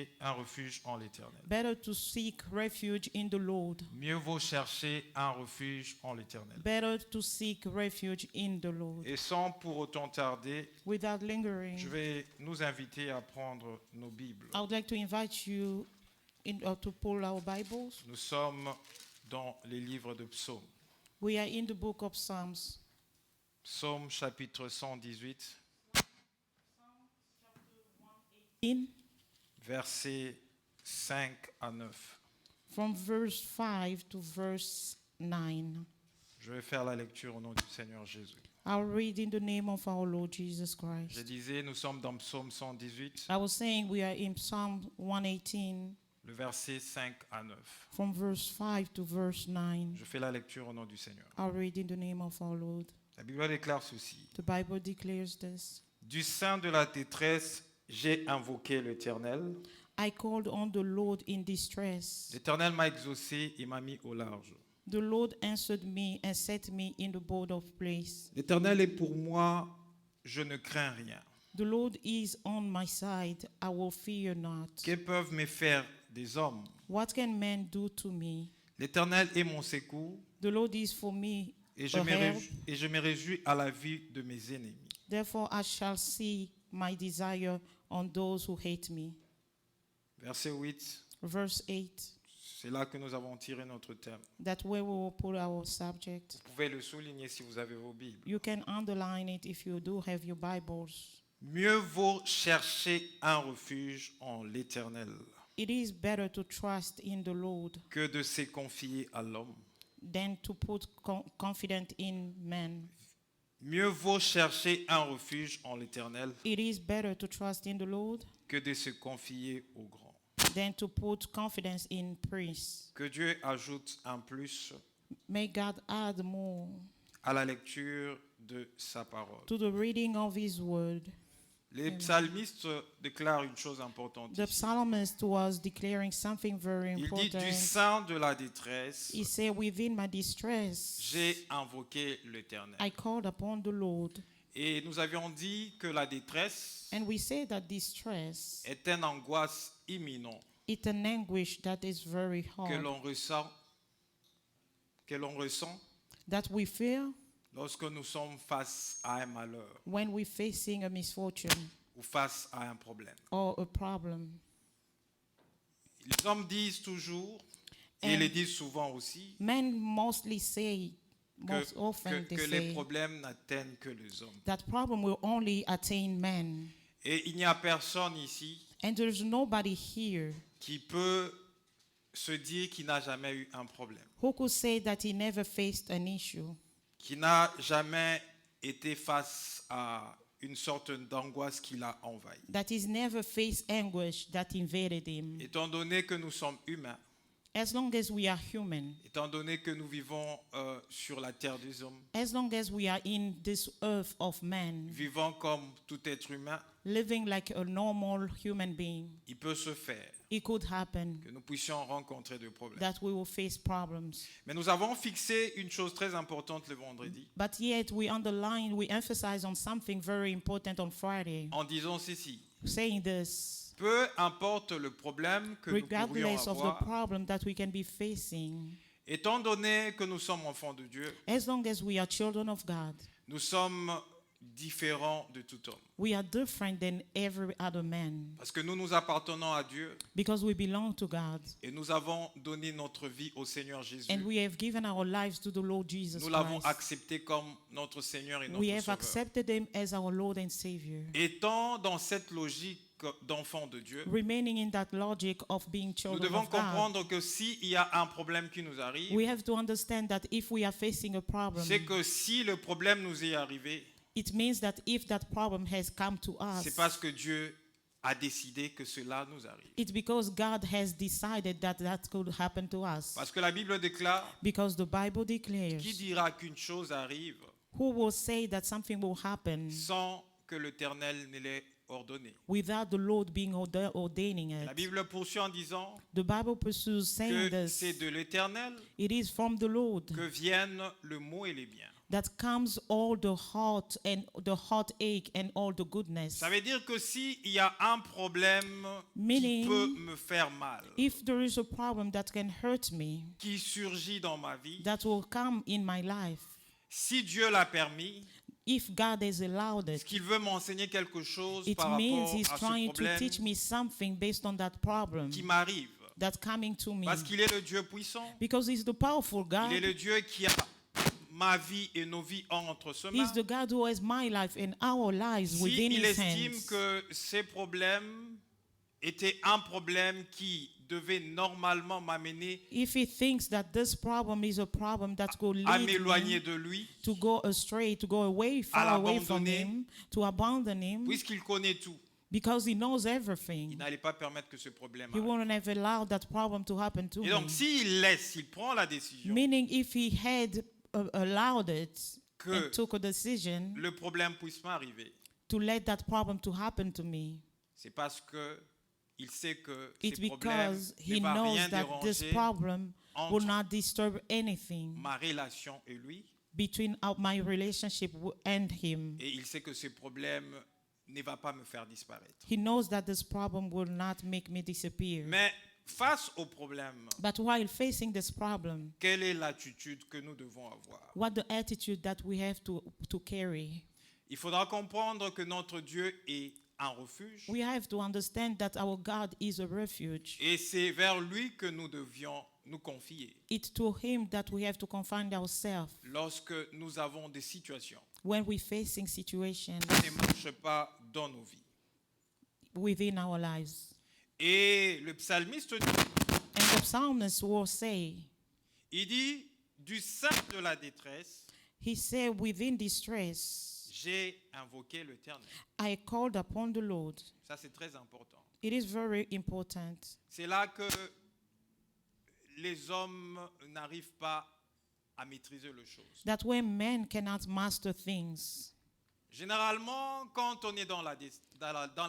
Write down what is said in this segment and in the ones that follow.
chercher un refuge en l'Éternel. Better to seek refuge in the Lord. Mieux vaut chercher un refuge en l'Éternel. Better to seek refuge in the Lord. Et sans pour autant tarder, Without lingering, je vais nous inviter à prendre nos Bibles. I would like to invite you to pull our Bibles. Nous sommes dans les livres de Psaumes. We are in the book of Psalms. Psaume chapitre 118, In versets 5 à 9. from verse 5 to verse 9. Je vais faire la lecture au nom du Seigneur Jésus. I'll read in the name of our Lord Jesus Je Christ. disais, nous sommes dans Psaume 118, I was saying we are in Psalm 118 le verset 5 à 9. from verse 5 to verse 9. Je fais la lecture au nom du Seigneur. I'll read in the name of our Lord. La Bible déclare ceci. The Bible declares this. Du sein de la détresse, j'ai invoqué l'Éternel. I called on the Lord in distress. L'Éternel m'a exaucé et m'a mis au large. The Lord answered me and set me in the board of place. L'Éternel est pour moi, je ne crains rien. The Lord is on my side, I will fear not. Que peuvent me faire des hommes? What can men do to me? L'Éternel est mon secours The Lord is for me et a help. je me réjouis à la vue de mes ennemis. Therefore I shall see my desire on those who hate me. Verset 8, Verse 8. c'est là que nous avons tiré notre thème. That's where we will put our subject. Vous pouvez le souligner si vous avez vos Bibles. You can underline it if you do have your Bibles. Mieux vaut chercher un refuge en l'Éternel It is better to trust in the Lord que de se confier à l'homme. than to put confidence in man. Mieux vaut chercher un refuge en l'Éternel It is better to trust in the Lord que de se confier au grand. than to put confidence in prince. Que Dieu ajoute un plus May God add more à la lecture de sa parole. to the reading of his word. Les psalmistes déclarent une chose importante. The Ici. psalmist was declaring something very Il dit important. du sein de la détresse, He said, within my distress, j'ai invoqué l'Éternel. I called upon the Lord. Et nous avions dit que la détresse And we say that distress est une angoisse imminente is an anguish that is very que hard, l'on ressent that we feel lorsque nous sommes face à un malheur when we're facing a misfortune ou face à un problème. or a problem. Les hommes disent toujours, et And le disent souvent aussi, Men mostly say, most que, often they que les say, problèmes n'atteignent que les hommes. that problem will only attain men. Et il n'y a personne ici And there's nobody here qui peut se dire qu'il n'a jamais eu un problème, who could say that he never faced an issue, qui n'a jamais été face à une sorte d'angoisse qui l'a envahi. that he's never faced anguish that invaded him. Étant donné que nous sommes humains, As long as we are human, étant donné que nous vivons sur la terre des hommes, as long as we are in this earth of man, vivant comme tout être humain, living like a normal human being, il peut se faire it could happen que nous puissions rencontrer des problèmes. that we will face problems. Mais nous avons fixé une chose très importante le vendredi But yet we emphasize on something very important on Friday, en disant ceci. saying this, Peu importe le problème que nous pourrions regardless of the avoir, problem that we can be facing, étant donné que nous sommes enfants de Dieu, as long as we are children of God, nous sommes différents de tout homme. we are different than every other man Parce que nous nous appartenons à Dieu because we belong to God et nous avons donné notre vie au Seigneur Jésus. and we have given our lives to the Lord Jesus Nous l'avons Christ. accepté comme notre Seigneur et We notre have Sauveur. accepted him as our Lord and Savior. Étant dans cette logique d'enfant de Dieu, Remaining in that logic of being nous children devons of God, comprendre que s'il y a un problème qui nous arrive, we have to understand that if we are facing a problem, c'est que si le problème nous est arrivé, it means that if that problem has come to us, c'est parce que Dieu a décidé que cela nous arrive. it's because God has decided that that could happen to us. Parce que la Bible déclare, Because the Bible declares, qui dira qu'une chose arrive who will say that something will happen sans que l'Éternel ne l'ait ordonné? without the Lord being ordaining La it? Bible poursuit en disant The Bible pursues saying que this, c'est de l'Éternel it is from the Lord que viennent le mot et les biens. that calms all the heartache and all the goodness. Ça veut dire que s'il y a un problème qui Meaning, peut me faire mal, if there is a problem that can hurt me, qui surgit dans ma vie, that will come in my life, si Dieu l'a permis, if God has allowed est-ce it, qu'il veut m'enseigner quelque chose it par means rapport He's à ce trying to problème teach me something based on that problem qui m'arrive? that's coming to me. Parce qu'il est le Dieu puissant. Because He's the powerful God. Il est le Dieu qui a ma vie et nos vies entre ses mains. He's the God who has my life and our lives within S'il His estime hands. que ces problèmes étaient un problème qui devait normalement m'amener If He thinks that this problem is a problem that will à lead m'éloigner me de lui, to go astray, to go away, far away from l'abandonner, Him, to abandon Him, puisqu'il connaît tout, because He knows il everything, n'allait pas permettre que ce problème He arrive. wouldn't have allowed that problem to happen to Et donc, me. s'il laisse, s'il prend la décision Meaning, if He had allowed it que and took a decision le problème puisse m'arriver, to let that problem to happen to me, c'est parce que il sait que it's ces problèmes because ne He vont knows rien that this déranger problem will entre not disturb anything ma relation et lui, between my relationship and Him. et il sait que ce problème ne va pas me faire disparaître. He knows that this problem will not make me disappear. Mais face au problème, But while facing this problem, quelle est l'attitude que nous devons avoir? what the attitude that we have to carry? Il faudra comprendre que notre Dieu est un refuge, We have to understand that our God is a refuge. et c'est vers lui que nous devions nous confier It's to Him that we have to confine ourselves lorsque nous avons des situations when we're facing situations qui ne marchent pas dans nos vies. within our lives. Et le psalmiste dit, And the psalmist will say, il dit, du sein de la détresse, he said, within distress, j'ai invoqué l'Éternel. I called upon the Lord. Ça, c'est très important. It is very important. C'est là que les hommes n'arrivent pas à maîtriser les choses. That when men cannot master things, Généralement, quand on est dans la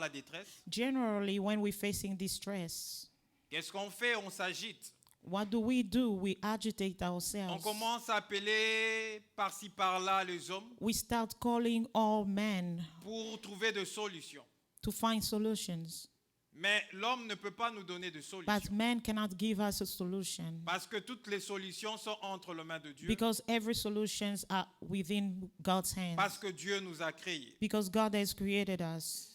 détresse, generally when we're facing distress, qu'est-ce qu'on fait? On s'agite. what do? We agitate On ourselves. commence à appeler par-ci par-là les hommes We start calling all men pour trouver des solutions. to find solutions. Mais l'homme ne peut pas nous donner de But solutions. man cannot give us a solution Parce que toutes les solutions sont entre les mains de Dieu. because every solutions are within God's hands. Parce que Dieu nous a créés. Because God has created us.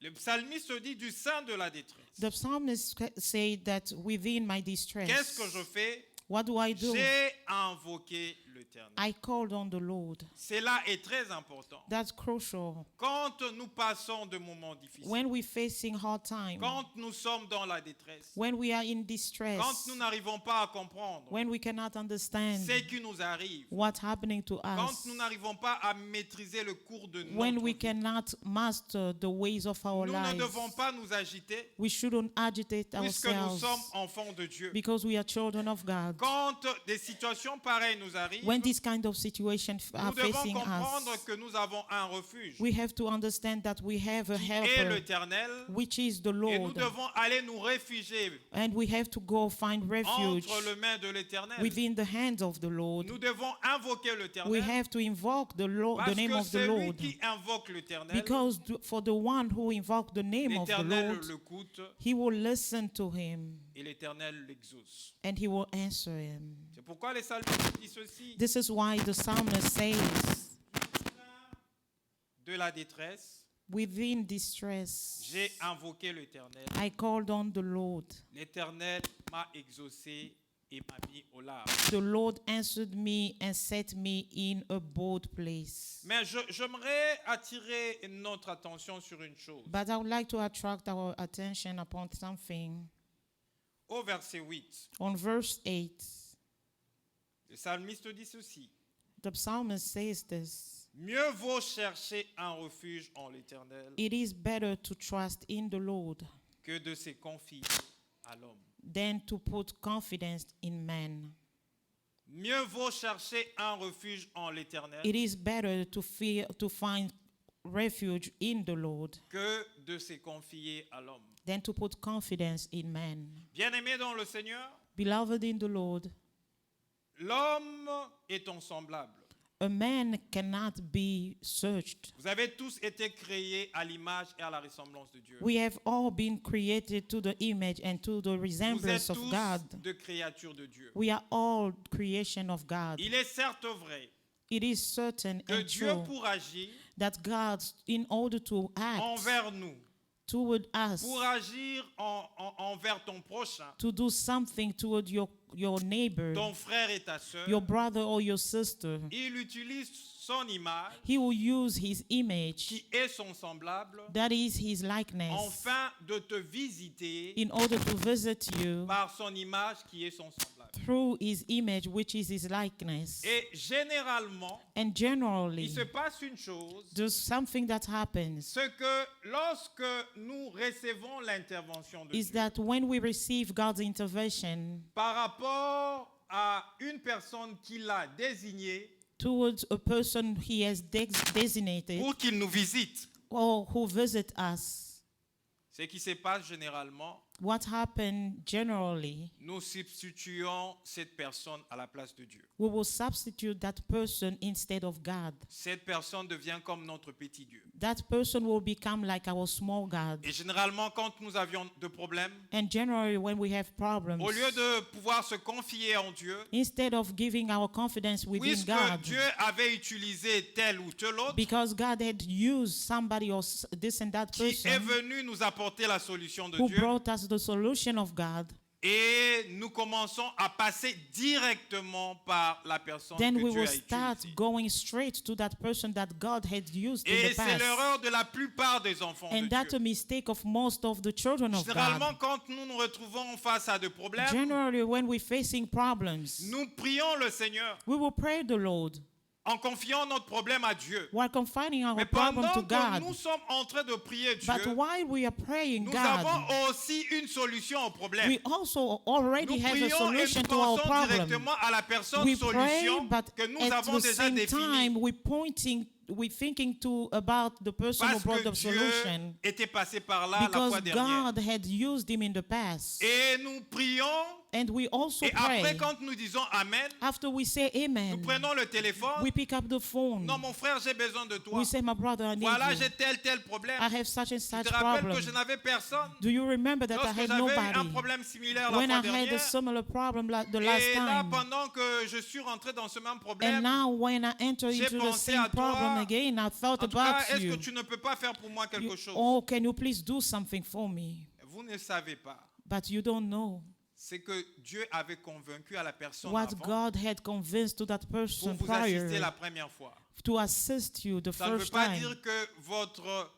Le psalmiste dit du sein de la détresse. The psalmist say that within my distress, Qu'est-ce que je fais? what do I do? J'ai invoqué l'Éternel. I called on the Lord. Cela est très important. That's crucial. Quand nous passons de moments difficiles, When we're facing hard times, quand nous sommes dans la détresse, when we are in quand distress, nous n'arrivons pas à comprendre when we cannot understand ce qui nous arrive, what's happening to quand us, nous n'arrivons pas à maîtriser le cours de when notre we vie, cannot master the ways of our nous ne lives, devons pas nous agiter we shouldn't agitate puisque nous ourselves sommes enfants de Dieu. because we are children of God. Quand des situations pareilles nous arrivent, When this kind of situation are nous devons facing comprendre us, que nous avons un refuge we have to understand that we have a qui est helper, l'Éternel, which is the et nous Lord, devons aller nous réfugier and we have to go find refuge entre les mains de l'Éternel. within the hands of the Lord. Nous devons invoquer We l'Éternel have to invoke the Lord, the parce name que of the celui Lord, qui invoque l'Éternel, because for the one who invoke the name of the l'Éternel Lord, l'écoute he will listen to him et l'Éternel l'exauce. and he will answer him. C'est pourquoi les psalmistes disent ceci. This is why the psalmist says, De la détresse, within distress, j'ai invoqué l'Éternel. I called on the Lord. L'Éternel m'a exaucé et m'a mis au large. The Lord answered me and set me in a bold place. Mais j'aimerais attirer notre attention sur une chose. But I would like to attract our attention upon something. Au verset 8, On verse 8, le psalmiste dit ceci. the psalmist says this: Mieux vaut chercher un refuge en l'Éternel it is better to trust in the Lord que de se confier à l'homme. than to put confidence in man. Mieux vaut chercher un refuge en l'Éternel It is better to find refuge in the Lord que de se confier à l'homme. than to put confidence in man. Bien-aimé dans le Seigneur, Beloved in the Lord, l'homme est ton semblable. a man cannot be searched. Vous avez tous été créés à l'image et à la ressemblance de Dieu. We have all been created to the image and to the Vous êtes resemblance of tous God. de créatures de Dieu. We are all creation of God. Il est certes vrai It is certain que and Dieu true pour agir that God, in order to act envers nous, toward us, pour agir envers ton prochain, to do something toward your neighbor, ton frère et ta sœur, your brother or your sister, il utilise son image, he will use his image, qui est son semblable, that is his likeness, afin de te visiter in order to visit you par son image qui est son semblable. through his image, which is his likeness. Et généralement, And generally, il se passe une chose, there's something that happens c'est que lorsque nous recevons l'intervention de is Dieu that when we receive God's intervention par rapport à une personne qu'il a désignée towards a person he has designated pour qu'il nous visite, or who visit us, ce qui se passe généralement, what happened generally, nous substituons cette personne à la place de Dieu. we will substitute that person instead of God. Cette personne devient comme notre petit Dieu. That person will become like our small God. Et généralement, quand nous avions de problèmes, And generally, when we have problems, au lieu de pouvoir se confier en Dieu, instead of giving our confidence within puisque God, Dieu avait utilisé tel ou tel autre, because God had used somebody or this and that qui est person venu nous apporter la solution de who Dieu, brought us the solution of God, et nous commençons à passer directement par la personne then que we Dieu will a start utilisée. going straight to that person that God had used in Et the c'est past. l'erreur de la plupart des enfants And de that's Dieu. a mistake of most of the children of Généralement, God. quand nous nous retrouvons face à des problèmes, Generally, when we're facing problems, nous prions le Seigneur we will pray the Lord. en confiant notre problème à Dieu. We're confiding our Mais problem pendant to que God. nous sommes en train de prier But Dieu, while we are praying nous God, avons aussi une solution au problème. we also already Nous have a prions et solution nous to our pensons problem. directement à la personne We pray, solution but que nous at avons the déjà same définie. time, we're thinking to about the person who Parce brought que the Dieu solution, était passé par là la because fois dernière. God had used him in the past. Et nous prions, And we also et après pray. quand nous disons Amen, After we say nous amen, prenons le téléphone. we pick up the phone. Non, mon frère, j'ai besoin de toi. We say, my brother, I need Voilà, you. j'ai tel problème. I have such and Tu such te rappelles problem. que je n'avais personne Do you remember that I lorsque had j'avais un nobody problème similaire la when fois I had a dernière. similar problem the last Et là, time? pendant que je suis rentré dans ce même And problème, now when I enter j'ai into the pensé same à toi. problem again, I thought en tout cas, about est-ce que you. tu ne peux pas faire pour moi quelque chose? Oh, can you please do something for me? Vous ne savez pas. But you don't know C'est que Dieu avait convaincu à la personne what avant God had convinced to that pour person vous assister prior la première fois. to assist you the Ça ne veut first pas time. dire que votre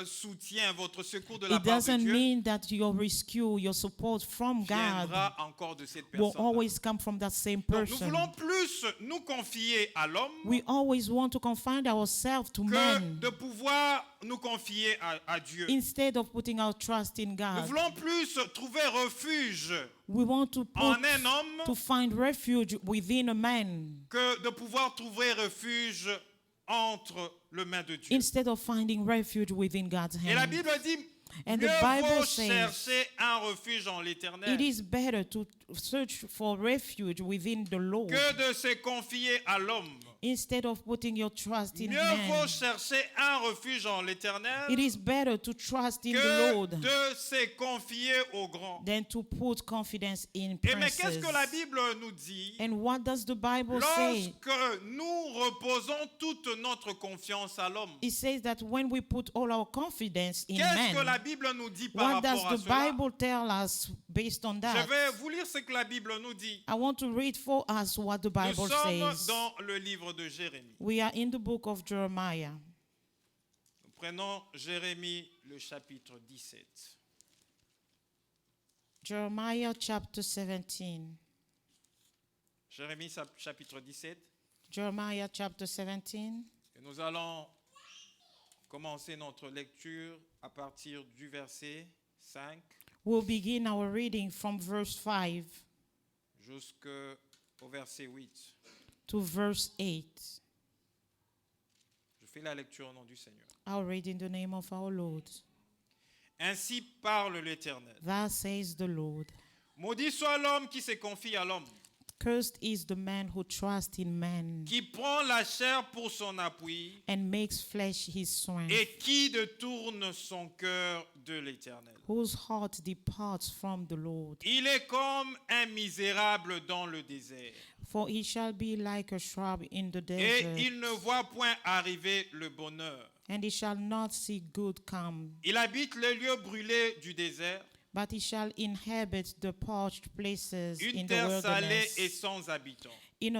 soutien, votre secours de la It part de doesn't Dieu mean that your rescue, your support from God viendra encore de cette will personne. always come from that same Donc, nous person. voulons plus nous confier à l'homme We always want to confine ourselves to que man de pouvoir nous confier à Dieu. instead of putting our trust in Nous God. voulons plus trouver refuge We want to en put, un homme to find refuge within a man que de pouvoir trouver refuge entre les mains de Dieu. instead of finding refuge within God's Et la hand. Bible dit, And mieux the Bible vaut says, chercher un refuge en l'Éternel it is better to search for refuge within the Lord que de se confier à l'homme. instead of putting your trust in Mieux man. vaut chercher un refuge en l'Éternel It is better to trust in the que Lord de se confier au grand. than to put confidence in Et mais qu'est-ce princes. que la Bible nous dit? And what does the Bible say? Lorsque nous reposons toute notre confiance à l'homme. It says that when we put all our confidence in Qu'est-ce que la man, Bible nous dit par what does rapport à the cela? Bible tell us based on Je that? vais vous lire ce que la Bible nous dit. I want to read for us what the Nous Bible sommes says. dans le livre de Jérémie. We are in the book of Jeremiah. Nous prenons Jérémie, le chapitre 17. Jeremiah chapter 17. Jérémie, chapitre 17. Jeremiah chapter 17. Et nous allons commencer notre lecture à partir du verset 5 We'll begin our reading from verse 5 jusqu'au verset 8. to verse 8. Je fais la lecture au nom du Seigneur. I'll read in the name of our Lord. Ainsi parle l'Éternel. Thus says the Lord. Maudit soit l'homme qui se confie à l'homme, Cursed is the man who trusts in man qui prend la chair pour son appui and makes flesh his strength, et qui détourne son cœur de l'Éternel. whose heart departs from the Lord. Il est comme un misérable dans le désert, For he shall be like a shrub in the et desert, il ne voit point arriver le bonheur. and he shall not see good come, Il habite les lieux brûlés du désert, but he shall inhabit the parched places in une the terre salée et wilderness, sans habitants. in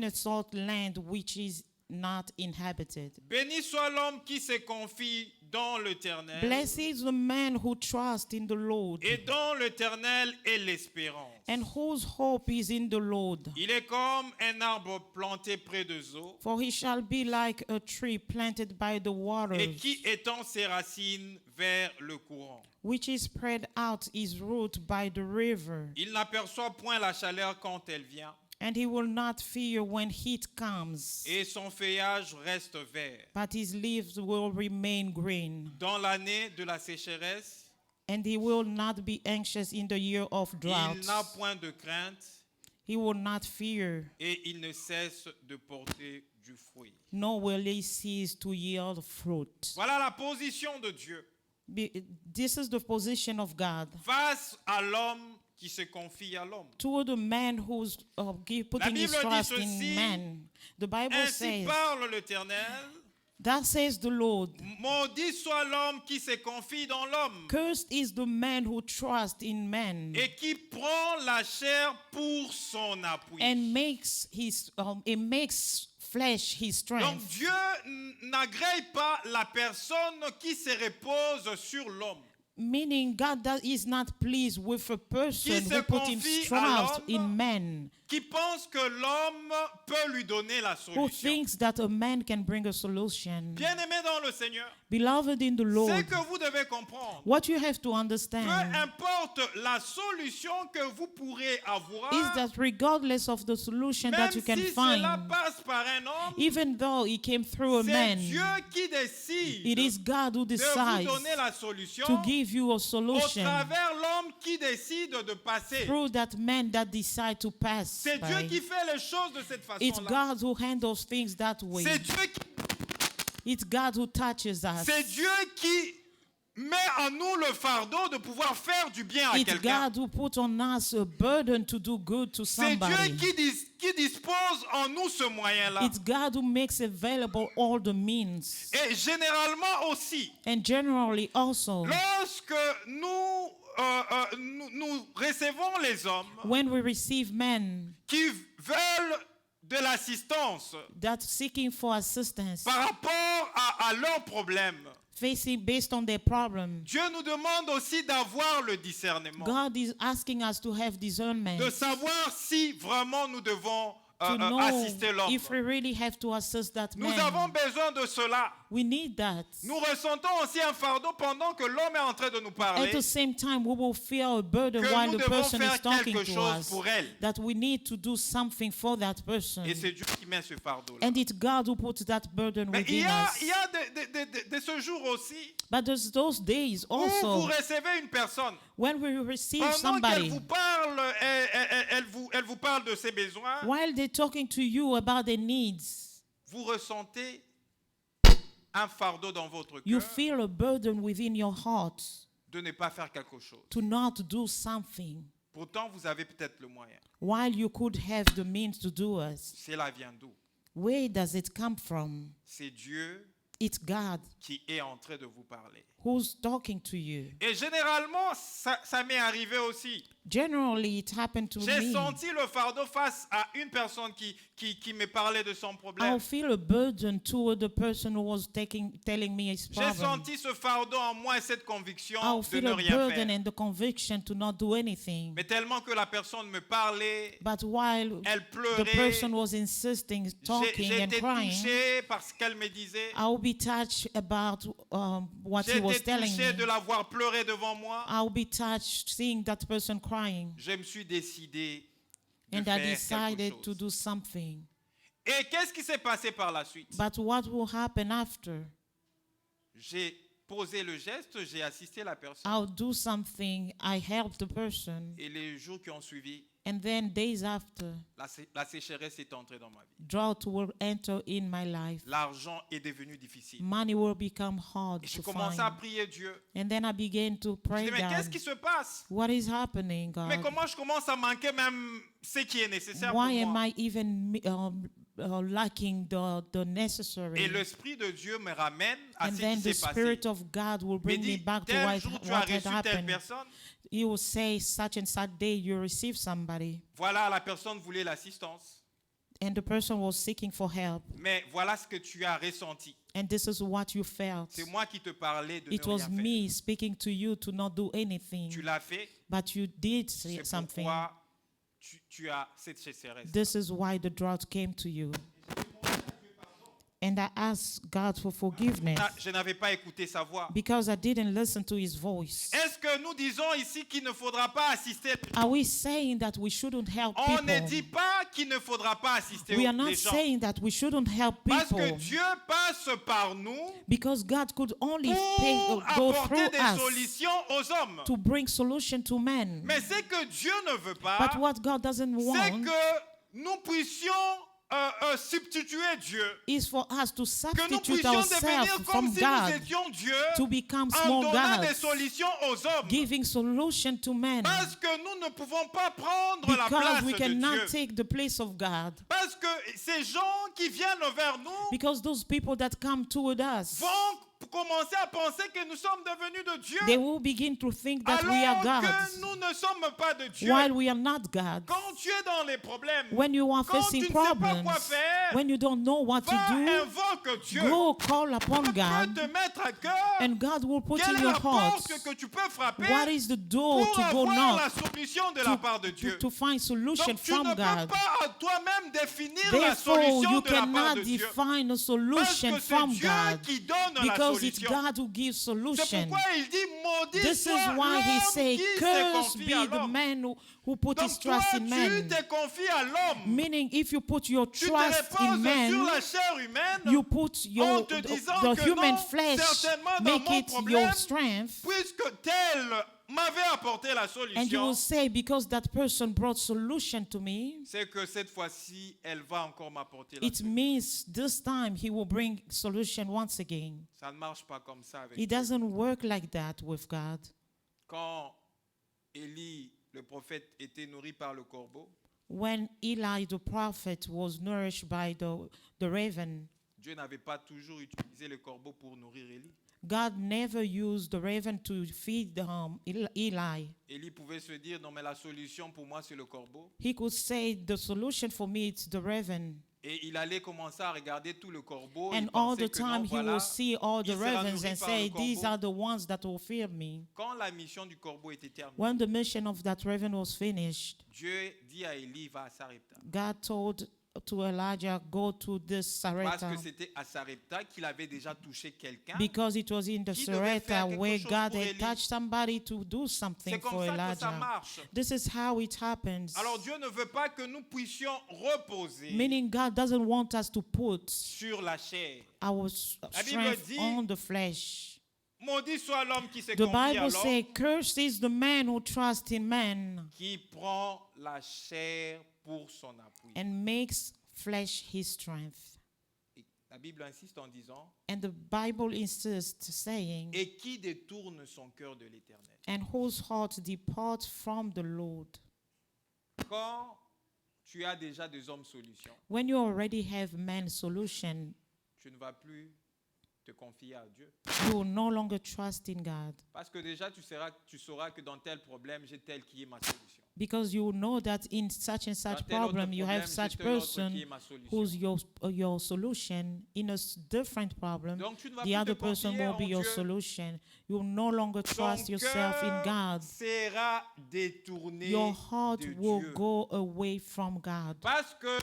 a salt land which is not inhabited. Béni soit l'homme qui se confie dans l'Éternel, Blessed is the man who trusts in the Lord, et dont l'Éternel est l'espérance. and whose hope is in the Lord. Il est comme un arbre planté près des eaux, For he shall be like a tree planted by the et waters, qui étend ses racines vers le courant. which is spread out his root by the river. Il n'aperçoit point la chaleur quand elle vient, And he will not fear when heat comes, et son feuillage reste vert. but his leaves will remain green. Dans l'année de la sécheresse, And he will not be anxious in the year of drought. il n'a point de crainte, He will not fear, et il ne cesse de porter du fruit. nor will he cease to yield fruit. Voilà la position de Dieu This is the position of God face à l'homme qui se confie à l'homme. toward the man who's putting his Bible dit trust ceci, in man. The Bible Ainsi says, parle l'Éternel, that says the Lord, maudit soit l'homme qui se confie dans l'homme cursed is the man who trusts in man et qui prend la chair pour son appui. and makes flesh his Donc strength. Dieu n'agrée pas la personne qui se repose sur l'homme. Meaning God is not pleased with a person se who put his confie à trust l'homme, in man, Qui pense que l'homme peut lui donner la who solution. thinks that a man can bring a solution. Bien-aimé dans le Seigneur, Beloved in the c'est Lord, que vous devez comprendre. what you have to Peu understand importe la solution que vous pourrez avoir, is that regardless of the solution même that you can si find, cela passe par un homme, even though it came through a c'est man, Dieu qui décide it is God who de vous decides donner la solution to give you a au solution travers l'homme qui décide de passer. through that man that decide to pass C'est Dieu by. qui fait les choses de cette It's façon-là. God who handles things that way. C'est Dieu qui It's God who touches us. C'est Dieu qui met en nous le fardeau de pouvoir faire du bien à It's quelqu'un. God who put on us a burden to do good to C'est Dieu somebody. qui dispose en nous ce moyen-là. It's God who makes available all the means. Et généralement aussi, And generally also, lorsque nous recevons les hommes when we receive men qui veulent de l'assistance that seeking for assistance, par rapport à leurs problèmes, facing based on their problem, Dieu nous demande aussi d'avoir le discernement, God is asking us to have discernment, de savoir si vraiment nous devons to know assister l'homme. if we really have to assist that Nous avons man. besoin de cela. We need that. Nous ressentons aussi un fardeau pendant que l'homme est en train de nous At parler, the same time, we will feel a burden que while nous the devons person is faire talking quelque to chose us, pour elle. that we need to do something for that person. Et c'est Dieu qui met ce fardeau-là. And it's God who puts that burden Mais il within y a, us. il y a de ce jour aussi But there's those days où vous also recevez une personne. when we receive Pendant qu'elle somebody, vous parle, elle vous parle de ses besoins, while they're talking to you about their needs, vous ressentez un fardeau dans votre you cœur feel a burden within your heart de ne pas faire quelque chose. to not do something, Pourtant, vous avez peut-être le moyen. while you could have the means to do it. Cela vient d'où? Where does it come from? C'est Dieu It's God qui est en train de vous parler. who's talking to you. Et généralement, ça m'est arrivé aussi. Generally, it happened to J'ai me. senti le fardeau face à une personne qui me parlait de son I'll problème. feel a burden toward the person who was telling me his J'ai problem. senti ce fardeau en moi et cette conviction I'll de feel ne a rien burden faire. and the conviction to not do anything. Mais tellement que la personne me parlait, But while elle the pleurait, person was insisting, talking and j'étais crying, touché par ce qu'elle me disait. I'll be touched about what he was J'étais telling touché de me. la voir pleurer devant moi. I'll be touched seeing that person crying. Je me suis décidé de And I faire quelque decided to chose. do something. Et qu'est-ce qui s'est passé par la suite? But what will happen after? J'ai posé le geste, j'ai assisté la personne. I'll do something. I help the person. Et les jours qui ont suivi, And then days after, la sécheresse est entrée dans ma vie. drought will enter in my life. L'argent est devenu difficile. Money will become hard Et je to commençais à find. prier Dieu. And then I began to Je pray dis, mais down. qu'est-ce qui se passe? What is happening, Mais God? comment je commence à manquer même ce qui est nécessaire pour Why am moi? I even lacking the necessary? Et l'Esprit de Dieu me ramène à And ce then qui the s'est passé. Spirit of God will Il bring me dit, back to tel jour tu as what had reçu telle happened. personne. He will say, such and such day you receive somebody, Voilà, la personne voulait l'assistance. and the person was seeking for help. Mais voilà ce que tu as ressenti. And this is what you felt. C'est moi qui te parlais de It ne was rien faire. me speaking to you to not do anything, Tu l'as fait. but you did say C'est something. pourquoi tu as cette sécheresse. This is why the drought came to you. And I asked God for forgiveness Je n'avais pas écouté sa voix. because I didn't listen to his voice. Est-ce que nous disons ici qu'il ne faudra pas assister? Are we saying that we shouldn't help On ne dit people? pas qu'il ne faudra pas assister We are les not gens. saying that we shouldn't help Parce que people Dieu passe par nous because God could only pour go apporter through des us solutions aux hommes. to bring solution to men. Mais ce que Dieu ne veut pas, But what God doesn't c'est want que nous puissions substituer Dieu. is for us to Que nous substitute puissions ourselves devenir comme from si nous God étions Dieu to become en small donnant des gods, solutions aux hommes. giving solution to men Parce que nous ne pouvons pas prendre la because place we de cannot Dieu. take the place of God. Parce que ces gens qui viennent vers nous Because those people that come toward us, vont commencer à penser que nous sommes devenus de Dieu. they will begin to think that we are Alors que gods nous ne sommes pas de Dieu. while we are not God. Quand tu es dans les problèmes, When you are quand tu facing ne sais pas problems, quoi faire, when you don't know what to va do, invoque Dieu. go call upon Dieu peut God, te mettre à cœur. and God will put Quelle in est your la heart porte que tu peux frapper what is the door pour to go avoir knock la solution de la part de Dieu. to find solution Donc tu ne from peux God. pas à toi-même définir la Therefore, solution you de la part cannot de Dieu. define a Parce solution que c'est from Dieu God qui donne la because it's solution. God who gives C'est solution. pourquoi il dit maudit This soit is why he l'homme say, qui se cursed confie à be the l'homme. man who put his Donc toi, trust in tu men. te confies à l'homme. Meaning, if you put your Tu te trust in reposes men, sur la chair humaine you put en te disant the que human non, flesh, certainement dans make mon it problème, your strength, puisque tel m'avait apporté la and you will solution. say, because that person brought solution to me, C'est que cette fois-ci, elle va encore m'apporter la it solution. means this time he will bring solution once again. Ça ne marche pas comme ça avec It Dieu. doesn't work like that with God. Quand Élie, le prophète, était nourri par le corbeau, When Eli the prophet was nourished by the raven, Dieu n'avait pas toujours utilisé le corbeau pour nourrir Élie. God never used the raven to feed Eli. Élie pouvait se dire, non mais la solution pour moi c'est le corbeau. He could say, the solution for me is the raven. Et il allait commencer à regarder tout le corbeau. And il all pensait the que non, time he voilà, will see all the il sera ravens nourri and par say, le these corbeau. are the ones that will fear me. Quand la mission du corbeau était terminée, When the mission of that raven was finished, Dieu dit à Élie, va à Sarepta. God told to Elijah, go to this Parce Sarepta. que c'était à Sarepta qu'il avait déjà touché quelqu'un. Because it was in the Qui devait faire Sarepta quelque where chose God pour had Élie. touched somebody to do something C'est comme for ça que ça Elijah. marche. This is how it happens. Alors Dieu ne veut pas que nous puissions reposer Meaning God doesn't want us to put sur la chair. our La Bible strength dit, on the flesh. Maudit soit l'homme qui se The confie à Bible says, l'homme, cursed is the man who trusts in man qui prend la chair pour son appui. and makes flesh his strength. Et la Bible insiste en disant, And the Bible insists, saying, et qui détourne son cœur de l'Éternel. and whose heart depart from the Lord. Quand tu as déjà des hommes solutions, When you already have man's solution, tu ne vas plus te confier à Dieu. you will no longer trust in God. Parce que déjà, tu sauras que dans tel problème, j'ai tel qui est ma solution. Because you know that in such and such Dans tel autre problem, you have j'ai such tel autre person qui est ma solution. who's your solution. In a different problem, Donc tu ne vas the plus other te person confier will en be your Dieu. solution. You will no longer Ton trust yourself in cœur God. sera détourné Your heart de will Dieu. go away from God. Parce que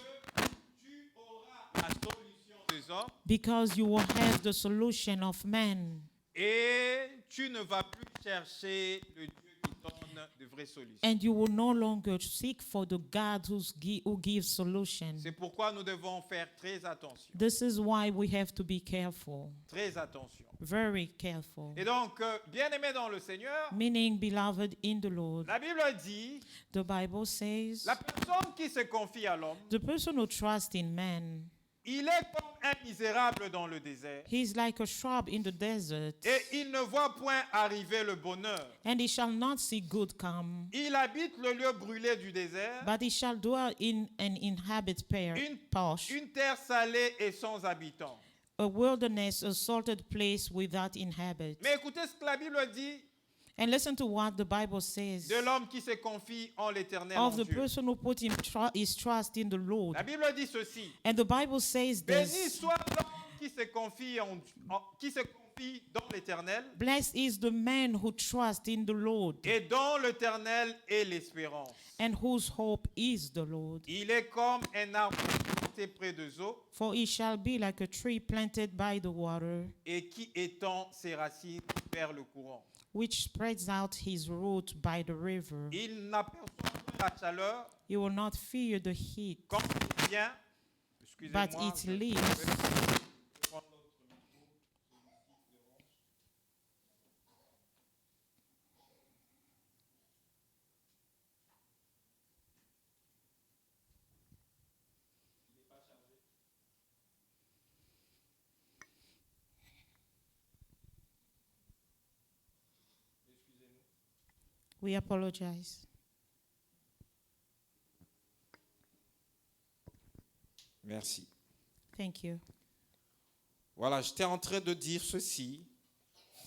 tu auras la solution des hommes Because you will have the solution of man. et tu ne vas plus chercher le Dieu qui donne de vraies solutions. And you will no longer seek for the God who gives solution. C'est pourquoi nous devons faire très attention. This is why we have to be careful, Très attention. very careful. Et donc, bien-aimés dans le Seigneur, Meaning, beloved in the Lord, la Bible dit, the Bible says, la personne qui se confie à l'homme, the person who trusts in man, il est comme un misérable dans le désert. he is like a shrub in the desert, Et il ne voit point arriver le bonheur. and he shall not see good come, Il habite le lieu brûlé du désert, but he shall dwell in an inhabit posh, une terre salée et sans habitants. a wilderness, a salted place without inhabit. Mais écoutez ce que la Bible dit And listen to what the Bible says de l'homme qui se confie en l'Éternel, en of the Dieu. person who put his trust in the Lord. La Bible dit ceci. And the Bible says Béni this: soit l'homme qui se confie, qui se confie dans l'Éternel blessed is the man who trusts in the Lord et dans l'Éternel est l'espérance. and whose hope is the Lord. Il est comme un arbre planté près des eaux For he shall be like a tree planted by the water, et qui étend ses racines vers le courant. which spreads out his root by the river. Il n'aperçoit pas la chaleur He will not fear the heat, quand il vient. but Excusez-moi. it lives. We apologize. Merci. Thank you. Voilà, j'étais en train de dire ceci.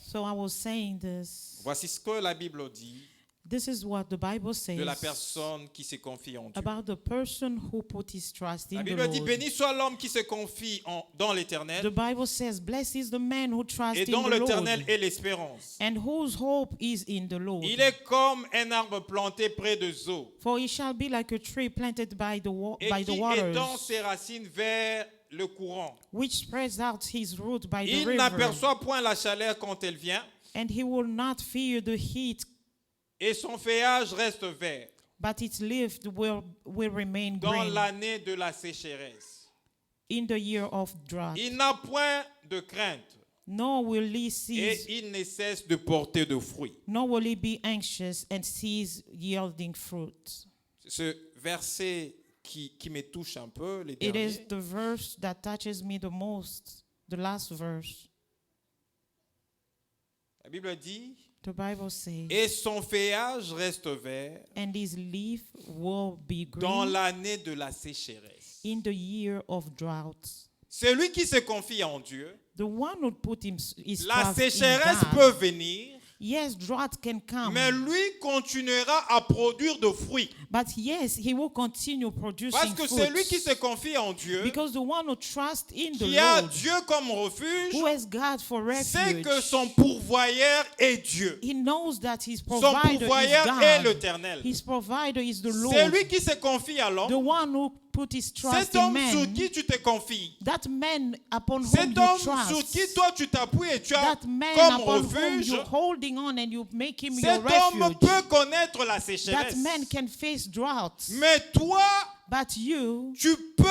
So I was saying this. Voici ce que la Bible dit This is what the Bible de la says personne qui se confie en Dieu. about the person who put his trust La in the Bible dit, Lord. béni soit l'homme qui se confie dans The l'Éternel Bible says, blessed is the man who trusts et in dans the l'Éternel Lord est l'espérance. and whose hope is in the Lord. Il est comme un arbre planté près des eaux For he shall be like a tree planted by the et by the qui waters, étend ses racines vers le courant. which spreads out his root by the Il river. n'aperçoit point la chaleur quand elle vient And he will not fear the heat, et son feuillage reste vert but its leaf will remain dans green l'année de la sécheresse. in the year of drought. Il n'a point de crainte Nor will he et cease, il ne cesse de porter de fruits. nor will he be anxious and cease yielding fruit. Ce verset qui me touche un peu, les It derniers. is the verse that touches me the most, the last verse. La Bible dit, The Bible says, et son feuillage reste vert and his leaf will be dans green l'année de la sécheresse. in the year of drought. Celui qui se confie en Dieu, The one who put his la trust in sécheresse God, peut venir, yes, drought can come, mais lui continuera à produire de fruits. but yes, he will continue producing Parce que fruit. celui qui se confie en Dieu, Because the one who trusts in the qui a Lord, Dieu comme refuge, who has God for sait refuge, que son pourvoyeur est Dieu. he knows that his Son provider is pourvoyeur est God. l'Éternel. His provider is the Lord. Celui qui se confie à The l'homme, one who put his trust cet in homme sur man, qui tu te confies, that man upon whom cet you homme sur trust, qui toi tu t'appuies et tu as that man comme upon whom refuge, you're holding on and you make him your cet homme refuge, peut connaître la that sécheresse. man can face drought. Mais toi, But you, tu peux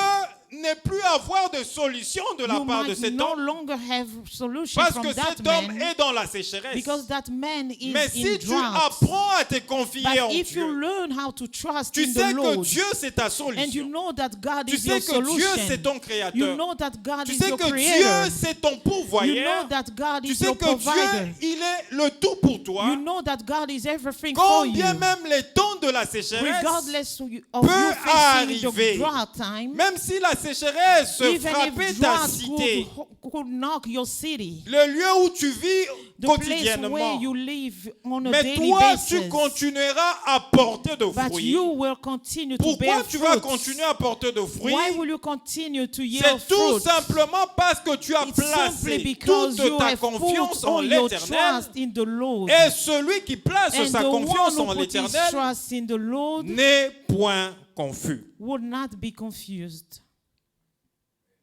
ne plus avoir de solution de la you part de might cet no homme longer have solution parce from que that cet homme man est dans la sécheresse. because that man is Mais in si tu drought. apprends à te confier But en if you Dieu, learn how to trust tu in sais the que Lord, Dieu c'est ta and you solution. know that God Tu is your sais que Dieu c'est solution, ton you créateur. know that God Tu is sais your que creator, Dieu c'est ton you know pourvoyeur. that God Tu is sais your que provider, Dieu, il est le tout pour toi. you know that God is everything for Quand you. bien même les temps de la sécheresse, Regardless of you peut facing the arriver. drought time, même si la sécheresse even frappait if ta drought cité, could knock your city, le lieu où tu vis the place quotidiennement, where you live on a mais daily toi, tu basis, continueras à porter de but fruits. you will continue to Pourquoi bear tu vas fruits. continuer à porter de fruits? Why will you continue to yield C'est tout fruit? simplement parce que tu as It's simply placé because toute you ta have confiance put en all your l'Éternel. trust in the Lord. Et celui qui place And sa the confiance one en who put his l'Éternel trust in the Lord n'est point confus. would not be confused.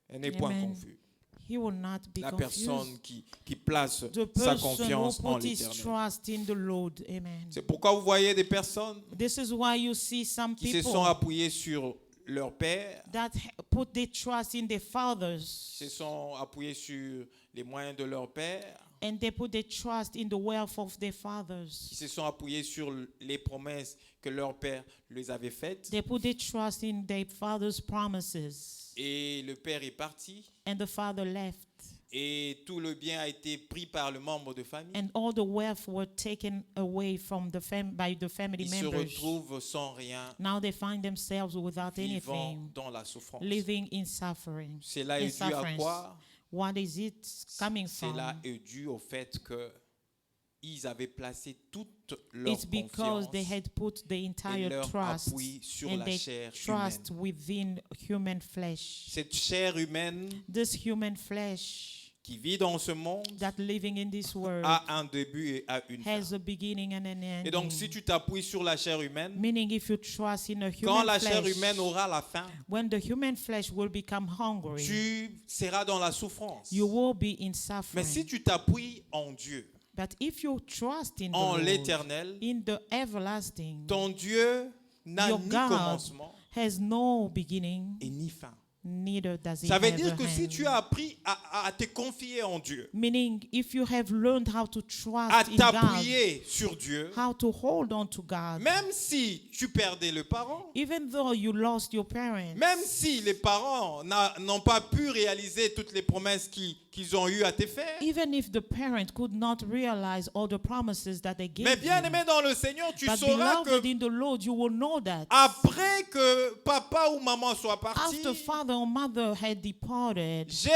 Elle n'est point Amen. confus. he will not be La confused. personne qui place The sa person who confiance en put his l'Éternel. trust in the Lord. Amen. C'est pourquoi vous voyez des personnes This is why you see some qui se sont people appuyées sur leur père, that put their trust in their fathers, se sont appuyées sur les moyens de leur père, and they put their trust in the wealth of their qui fathers. se sont appuyées sur les promesses que leur père les avait faites. They put their trust in their father's promises. Et le père est parti And the father left. et tout le bien a été pris par le membre de famille. And all the wealth were taken away from by the family Ils se members. retrouvent sans rien, Now they find themselves without vivant anything, dans la souffrance. living in suffering. Cela in est dû à sufferance. quoi? What is it coming Cela from? est dû au fait que ils avaient placé toute leur It's because confiance they had put the et entire leur trust appui sur and la their chair trust humaine. within human flesh. Cette chair humaine This human flesh qui vit dans ce monde that living in this world a un début et a une fin. has a beginning and an ending. Et donc, si tu t'appuies sur la chair humaine, Meaning if you trust in a quand human la chair flesh, humaine aura la faim, when the human flesh will become hungry, tu seras dans la souffrance. you will be in Mais suffering. si tu t'appuies en Dieu, But if you trust in the en Lord, l'Éternel, in the everlasting, ton Dieu n'a your ni God commencement has no beginning, et ni fin. neither does he Ça veut have dire a que si hand. tu as appris à te confier en Dieu, Meaning, if you have learned how to à trust in God, t'appuyer sur Dieu, how to hold on to God, même si tu perdais le parent, even though you lost your parents, même si les parents n'ont pas pu réaliser toutes les promesses qu'ils ont eues à te faire, even if the parent could not realize all the promises that they gave mais bien you, aimé dans le Seigneur, tu but sauras beloved que in the Lord, you will know that après que papa ou maman soit parti, after father or mother had departed, j'ai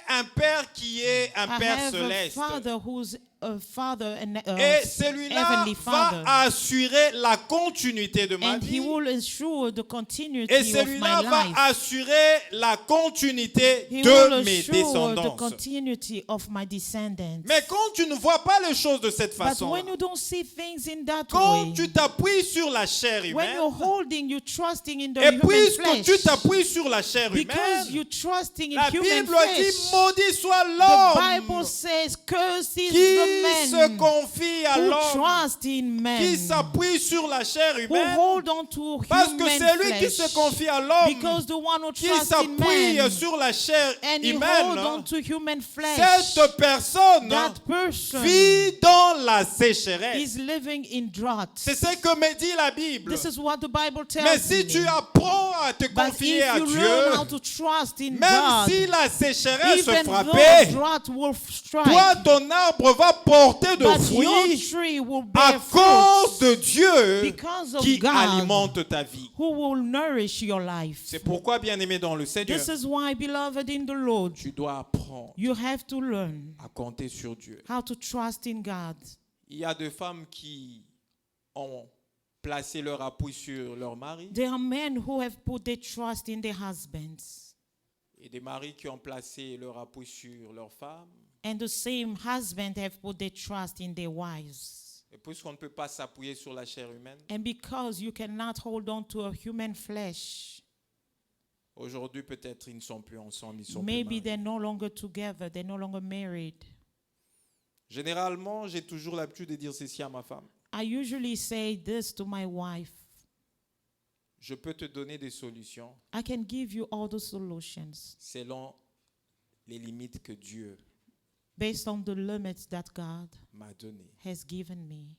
un père qui est un I Père have a céleste. father who's a father and Et celui-là heavenly father, va assurer la continuité de ma and he vie. will ensure the continuity Et of my celui-là life. va assurer la continuité He will de mes assure the descendants. continuity of my descendants. Mais quand tu ne vois pas les choses de cette But façon, when you don't see things in that quand way, tu t'appuies sur la chair when humaine, you're holding, you're trusting in the et human puisque flesh, tu t'appuies sur la chair because humaine, you're trusting in la human Bible dit flesh, maudit soit the Bible l'homme says, "Cursed is qui the se man confie à who l'homme, trust in man, qui s'appuie sur la chair who humaine, hold on to parce que human c'est lui qui flesh, se confie à l'homme, because the one who qui trusts in s'appuie man sur la chair and he hold on humaine, to human flesh, cette personne that person vit dans la sécheresse. is living in drought." C'est ce que me dit la Bible. This is what the Bible tells Mais si me. tu apprends à te But confier à if you learn how Dieu, to trust in même God, si la sécheresse even though frappait, drought will strike, toi, ton arbre va porter de but your fruits tree will à bear cause fruit de Dieu because of qui God, alimente ta vie. who will nourish your life. C'est pourquoi, bien-aimé dans le Seigneur, This is why, beloved in the Lord, tu dois apprendre you have to learn à compter sur Dieu. how to trust in God. Il y a des femmes qui ont placé leur appui sur leur mari There are men who have put their trust in their husbands, et des maris qui ont placé leur appui sur leurs femmes. and the same husband have put their trust in their wives. Et puisqu'on ne peut pas s'appuyer sur la chair humaine, And because you cannot hold on to a human flesh, aujourd'hui peut-être ils ne sont plus ensemble, ils sont plus maybe mariés. they're no longer together, they're no longer married. Généralement, j'ai toujours l'habitude de dire ceci à ma femme. I usually say this to my wife: Je peux te donner des solutions I can give you all the solutions selon les limites que Dieu based on the limits that God m'a données. has given me.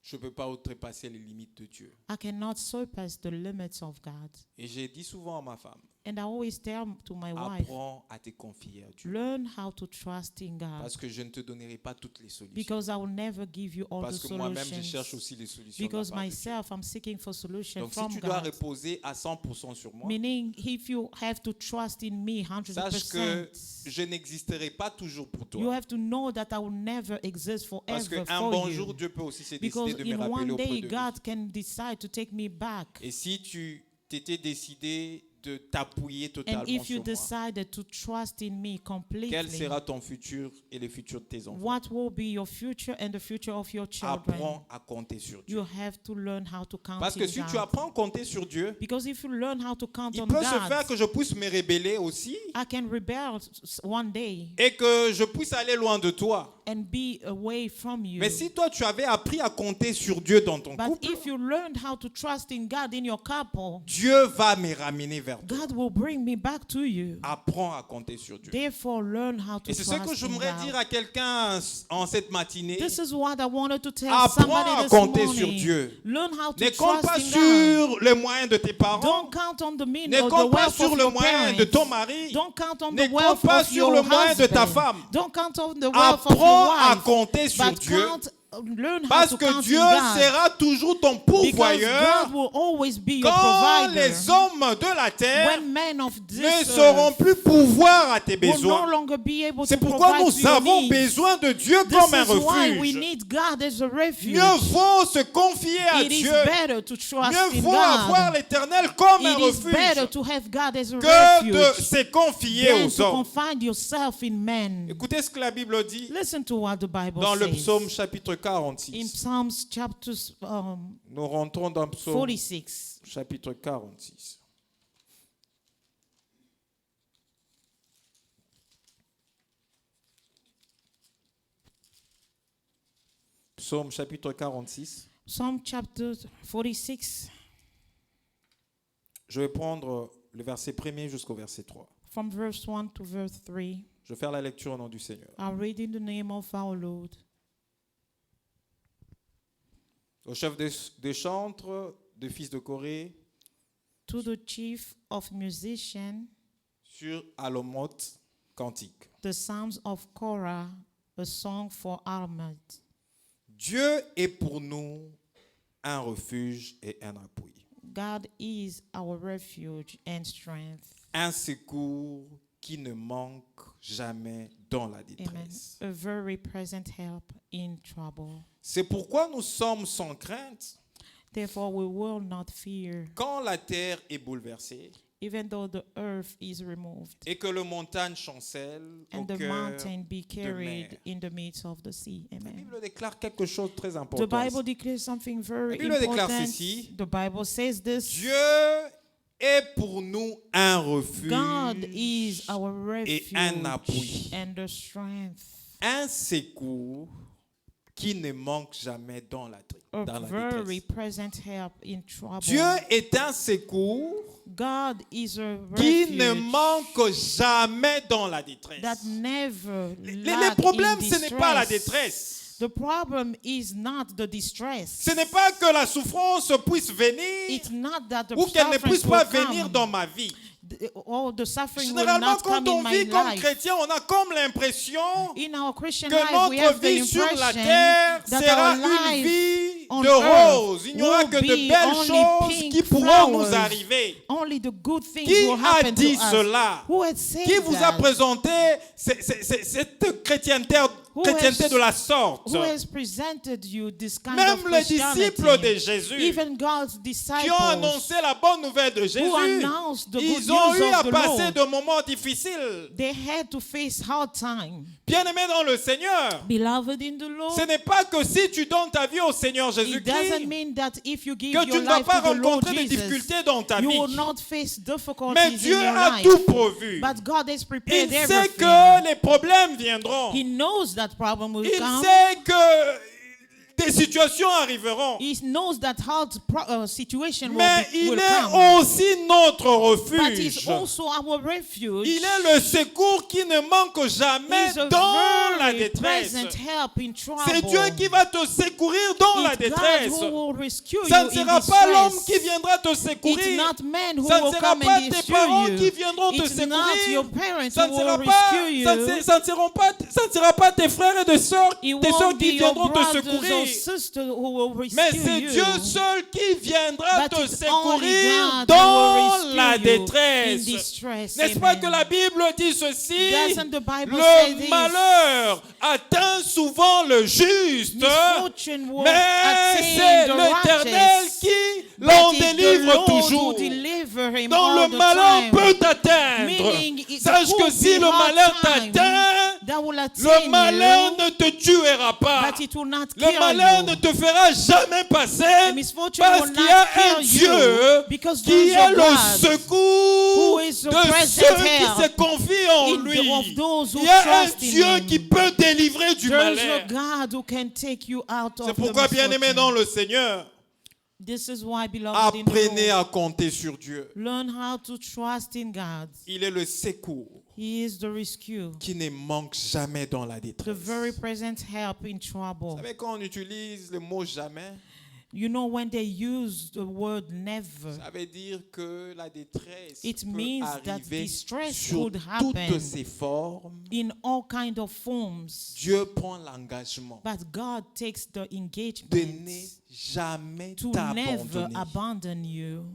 Je ne peux pas outrepasser les limites de Dieu. I cannot surpass the limits of God. Et j'ai dit souvent à ma femme, And I always tell to my wife, apprends à te confier à Dieu. learn how to trust in God, Parce que je ne te donnerai pas toutes les solutions. because I will never give you all Parce the que moi-même, je cherche solutions. aussi les solutions. de la Because part de Dieu. myself, I'm seeking for solutions Donc si from tu dois God. reposer à 100% sur moi, Meaning, if you have to trust in me sache que 100%, je n'existerai pas toujours pour you toi. have to know that I will never exist Parce forever qu'un for bon you. jour, Dieu peut aussi se Because décider de me in rappeler one auprès day, de lui. God can decide to take me back. Et si tu t'étais décidé de t'appuyer And totalement if you sur moi, decided to trust in me quel completely, sera ton futur et le futur de tes enfants? what will be your future and the future of your children? Apprends à compter sur Dieu. You have to learn how to count Parce que in si tu God. apprends à compter sur Dieu, Because if you learn how to count il on peut se faire God, que je puisse me rébeller aussi I can rebel one day et que je puisse aller loin de toi. and be away from you. Mais si toi tu avais appris à compter sur Dieu dans ton But couple, if you learned how to trust in God in your couple, Dieu va me ramener vers toi. God will bring me back to you. Apprends à compter sur Dieu. Therefore, learn how to Et c'est ce trust que in j'aimerais God. dire à quelqu'un en cette matinée. This is what I wanted to tell Apprends somebody à this compter morning. sur Dieu. Learn how to Ne compte trust pas in God. sur les moyens de tes parents. Don't count on the means Ne or the compte pas wealth sur of le your moyen de parents. ton mari. Don't count on Ne the wealth compte pas of sur your le moyen de ta husband. femme. Don't count on the wealth of your Apprends à wife. compter sur But Dieu. learn how Parce to que count Dieu in God. sera toujours ton Because pourvoyeur God will always be your quand provider. les hommes de la terre When men of ne this sauront earth plus pouvoir à tes will no besoins. longer be able C'est to pourquoi provide to nous your avons needs. besoin de Dieu This comme un is why we refuge. need God as a refuge. Mieux vaut se confier à It is Dieu. better to trust Mieux in vaut avoir God. l'Éternel comme un It is better refuge to have God as a que de refuge se confier than aux to hommes. confine yourself in men. Écoutez ce que la Bible dit Listen to what the Bible dans le says. psaume chapitre In 46. Psalms chapter Nous rentrons dans le psaume 46. chapitre 46. Psaume chapitre 46. Psalm chapter 46, Je vais prendre le verset 1er jusqu'au verset 3. from verse 1 to verse 3. Je vais faire la lecture au nom du Seigneur. I'll read in the name of our Lord. Au chef des chantres, des fils de Corée, To the chief of musicians, sur Alomoth, cantique. the Psalms of Korah, a song for Almad. Dieu est pour nous un refuge et un appui, God is our refuge and strength. un secours qui ne manque jamais dans la Amen. détresse. A very present help in trouble. C'est pourquoi nous sommes sans crainte Therefore we will not fear, quand la terre est bouleversée even though the earth is removed et que le montagne chancelle au and the cœur. mountain be carried mer. in the midst of the sea. La Amen. Bible déclare quelque chose de très The important. Bible declares something very La Bible déclare important. ceci. The Bible says this. Dieu est pour nous un refuge, God is our et refuge un appui, and the strength. un secours qui ne manque jamais dans la A very détresse. present help in trouble. Dieu est un secours God is a qui ne refuge manque jamais dans la détresse. that never Les lack problèmes, in ce n'est pas la distress. détresse. The problem is not the distress. Ce n'est pas que la souffrance puisse venir It's not that the ou qu'elle ne suffering puisse pas will venir come. dans ma vie. All the suffering will Généralement, not quand come on in my vit comme life. chrétien, on a comme l'impression In our Christian que life, we have notre the vie sur la impression terre that sera our une life vie on de earth roses. Il n'y aura will que de be belles only choses pink qui pourront nous flowers. arriver. Only the good things Qui will a happen dit to us. cela? Who has said Qui vous a that? présenté cette chrétienté de la sorte? Who has presented you this kind Même of les Christianity? disciples de Jésus Even God's qui disciples ont annoncé la bonne nouvelle de Jésus, who announced the good ils ont news eu à of the passer Lord, de moments difficiles. they had to face hard time. Bien-aimés dans le Seigneur, Beloved in the Lord, ce n'est pas que si tu donnes ta vie au Seigneur it doesn't Jésus-Christ mean that if you give que tu your ne vas life pas to the Lord rencontrer des Jesus, difficultés dans ta you vie. will not face Mais difficulties Dieu in your a life. tout pourvu. But God has prepared Il sait everything. que les problèmes viendront. He knows that problem will Il come. sait que des situations arriveront. He knows that hard situation Mais il will est come. aussi notre But he's refuge. also our refuge. Il est le secours qui ne manque jamais He's a dans la very détresse. present help in trouble. C'est Dieu qui va te secourir dans la It's détresse. God who will rescue Ça you ne in sera pas l'homme qui distress. viendra te It's secourir. not men who Ça ne will sera come pas and tes parents rescue qui you. viendront te It's not your secourir. parents Ça who ne sera will pas, rescue ça you. ne sera pas tes frères et tes sœurs It qui won't be your viendront te brothers or secourir. sisters who will rescue Mais c'est you. Dieu seul qui viendra But te it's only secourir God who will dans rescue la you détresse. in distress. N'est-ce pas Amen. que la Bible dit ceci? Doesn't the Bible say Le this? malheur atteint souvent le juste, Misfortune will mais attain c'est the l'Éternel righteous, qui but l'en it's the délivre Lord who toujours. delivers favor him Donc all le the malheur time. peut t'atteindre. Meaning, it Sache could que si be le hard malheur time t'atteint, that will attain le malheur you, ne te tuera pas. but it will not Le kill malheur you. ne te fera jamais The passer misfortune parce will qu'il y a not un kill Dieu you because qui there is est a le God secours who is the de present ceux qui help se confient en in lui. of those who Il y a un trust in Dieu him. qui peut délivrer du There is a malheur. God who can take you out C'est of pourquoi, the bien-aimés misfortune. dans le Seigneur, This is why, beloved in the apprenez Lord, à compter sur Dieu. learn how to trust in God. Il est le secours He is the rescue, qui ne manque jamais dans la the détresse. very present help in Vous trouble. savez, quand on utilise le mot jamais, You know, when they use the word never, ça veut dire que la détresse it peut means that arriver distress sur could happen toutes ses formes. in all kind of forms. Dieu prend l'engagement But God takes the de ne engagement jamais to never t'abandonner. abandon you.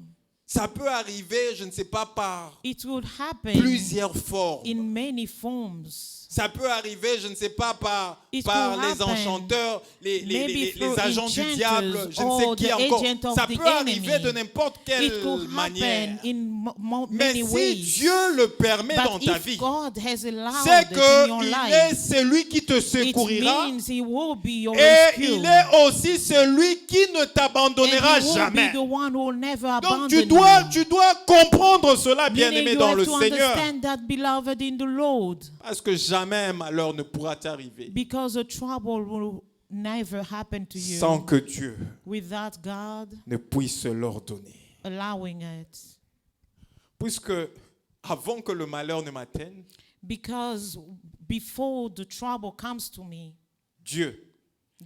Ça peut arriver, je ne sais pas, par It would happen plusieurs formes. in many forms. Ça peut arriver, je ne sais pas, par It les could happen enchanteurs, maybe les through agents du enchanters diable, je ne sais or qui the encore. agent of Ça the peut arriver enemy. de n'importe It quelle could manière. happen in Mais many si ways. Dieu le permet dans But ta if vie, God has allowed c'est it in your qu'il life, est celui qui te it secouvrira means He will be your et rescue. il est aussi celui qui ne And t'abandonnera He will jamais. be the one who will never Donc abandon tu dois comprendre cela, Meaning bien-aimé you dans have le to Seigneur. understand that, beloved in the Lord, Parce que jamais un malheur ne pourra t'arriver because the trouble will never happen to you sans que Dieu without God ne puisse l'ordonner. allowing it. Puisque avant que le malheur ne m'atteigne, Because before the trouble comes to me, Dieu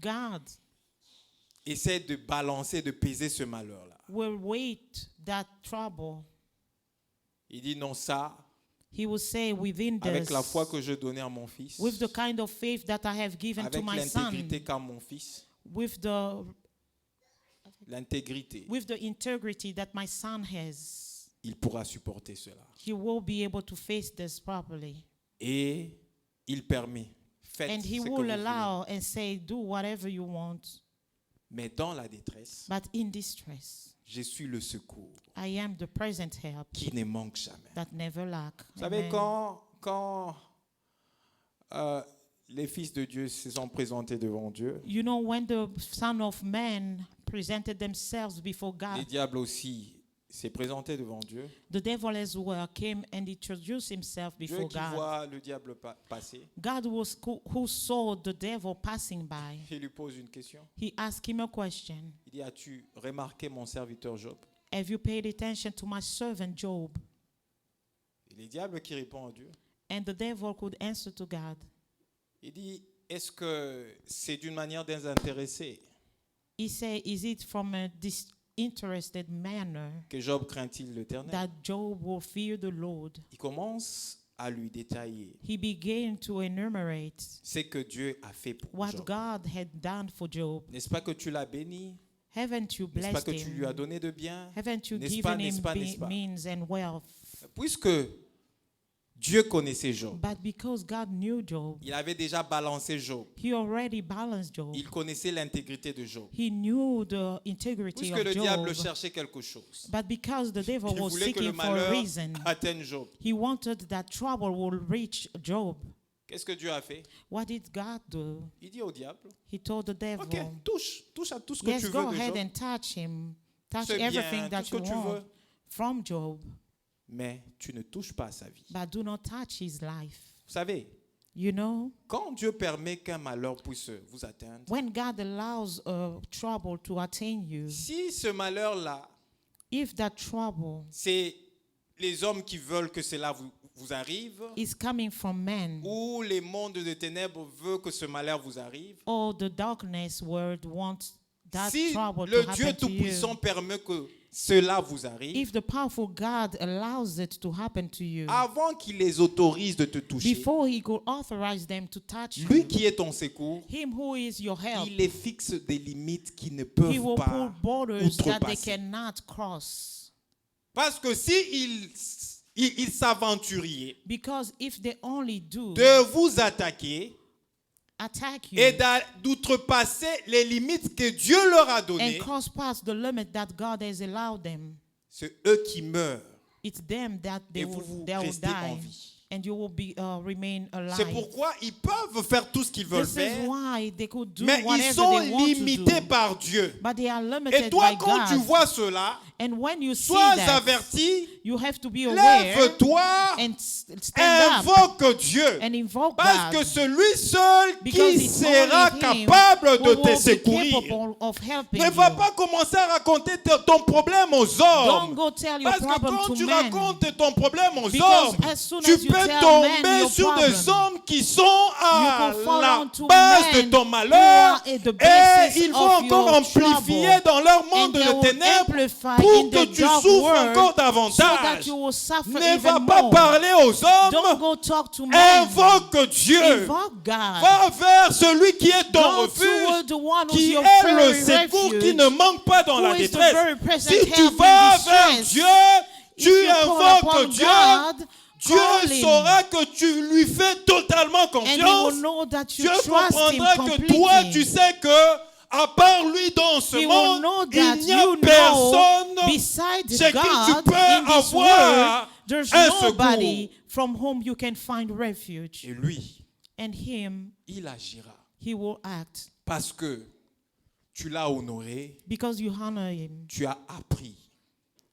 God essaie de balancer, de peser ce malheur-là. will weight that trouble. Il dit non, ça, He will say within avec this, la foi que je donnais à mon fils, with the kind of faith that I have given to avec my son, l'intégrité qu'a mon fils, with l'intégrité, the integrity that my son has, il pourra supporter cela. he will be able to face this properly. Et il permet. Faites And ce he que will vous voulez. allow and say, do whatever you want. Mais dans la détresse, But in distress, je suis le secours I am the present help qui ne manque jamais. that never lack. Vous savez, Amen. quand les fils de Dieu se sont présentés devant Dieu, You know, when the Son of Man presented themselves before les God, diables aussi s'est présenté devant Dieu. the devil as well came and introduced himself Dieu before qui God. voit le diable passer, God who saw the devil passing by. il lui pose une question. He asked him a question. Il dit, as-tu remarqué mon serviteur Job? Have you paid attention to my servant Job? Et les diables qui répondent à Dieu, And the devil could answer to God. il dit, est-ce que c'est d'une manière désintéressée He said, is it from a disinterested manner que Job craint-il l'Éternel? that Job will fear the Lord? Il commence à lui détailler He began to enumerate ce que Dieu a fait pour what Job. God had done for Job. N'est-ce pas que tu l'as béni? Haven't you N'est-ce pas blessed que tu lui as him? donné de bien? Haven't you N'est-ce given pas, him n'est-ce pas, n'est-ce pas? means and wealth? Puisque Dieu connaissait Job, But because God knew Job, il avait déjà balancé Job. he already balanced Job. Il connaissait l'intégrité de Job. He knew the integrity Puisque of le diable Job. cherchait quelque chose, But because the devil il was voulait que le seeking for a malheur reason, atteigne Job. he wanted that trouble would reach Job. Qu'est-ce que Dieu a fait? What did God do? Il dit au diable, He told the devil, ok, touche à tout ce que yes, tu go veux de ahead Job, and touch him. Touch c'est bien, everything tout that ce que you tu want veux, from Job, mais tu ne touches pas à sa vie. but do not touch his life. Vous savez, You know, quand Dieu permet qu'un malheur puisse vous atteindre, when God allows trouble to attain you, si ce malheur-là, if that trouble c'est les hommes qui veulent que cela vous arrive, is coming from men, ou les mondes de ténèbres veulent que ce malheur vous arrive, or the darkness world wants that si trouble le to Dieu happen to Tout-Puissant you, permet que cela vous arrive, if the powerful God allows it to happen to you, avant qu'il les autorise de te toucher, before he could authorize them to touch lui you, qui est ton secours, him who is your help, il les fixe des limites qui ne he peuvent will put pas borders that they outrepasser. cannot cross. Parce que si il s'aventuriez Because if they only do de vous attaquer attack you et d'outrepasser les limites que Dieu leur a and données, cross past the limit that God has allowed them, c'est eux qui meurent It's them that et they vous will restez en die, vie. and you will be remain C'est alive. pourquoi ils peuvent faire tout ce qu'ils veulent This is faire, why they could do mais ils whatever sont they want limités to do. par Dieu. But they are Et limited toi, by quand tu God. vois cela, And when you see sois that, averti, you have to be aware lève-toi, and stand up invoque Dieu. and invoke Parce God. que celui seul Because qui it's sera only him capable de who te will be secourir. capable of helping Ne va you. pas commencer à raconter ton problème aux Don't hommes. go tell your Parce que problem quand to tu men. racontes ton problème aux Because hommes, as soon tu as you peux tell men tomber your sur problem, des hommes qui sont you à can fall la onto base de men ton who malheur are at the basis et ils vont of encore your amplifier trouble. dans leur And monde they de will ténèbres amplify pour in que the tu dark souffres world encore so that davantage. you will suffer Ne va even pas more. parler aux Don't hommes, go talk to men. invoque Dieu. Invoke God. Va vers celui qui est ton Go refuge, toward the one who's qui your est le very secours refuge, qui ne manque pas dans who la is the détresse. very present Si tu help in vas distress. vers Dieu, If tu you call upon invoques Dieu, God, Dieu call him, saura que tu lui fais totalement and he will confiance. know that you Dieu trust him comprendra que completely. toi, tu sais que à part lui dans ce He will monde, know that il n'y a you know, personne besides chez qui tu God peux in this world, avoir there's un nobody secours. from whom you can find refuge. Et lui, And him, il agira he will act parce que tu l'as honoré, because you honor him tu as appris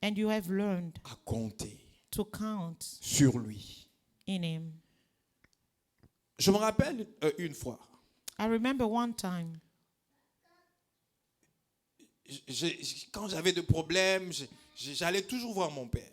and you have learned à compter to count sur lui. in him. Je me rappelle une fois, I remember one time quand j'avais des problèmes, j'allais toujours voir mon père.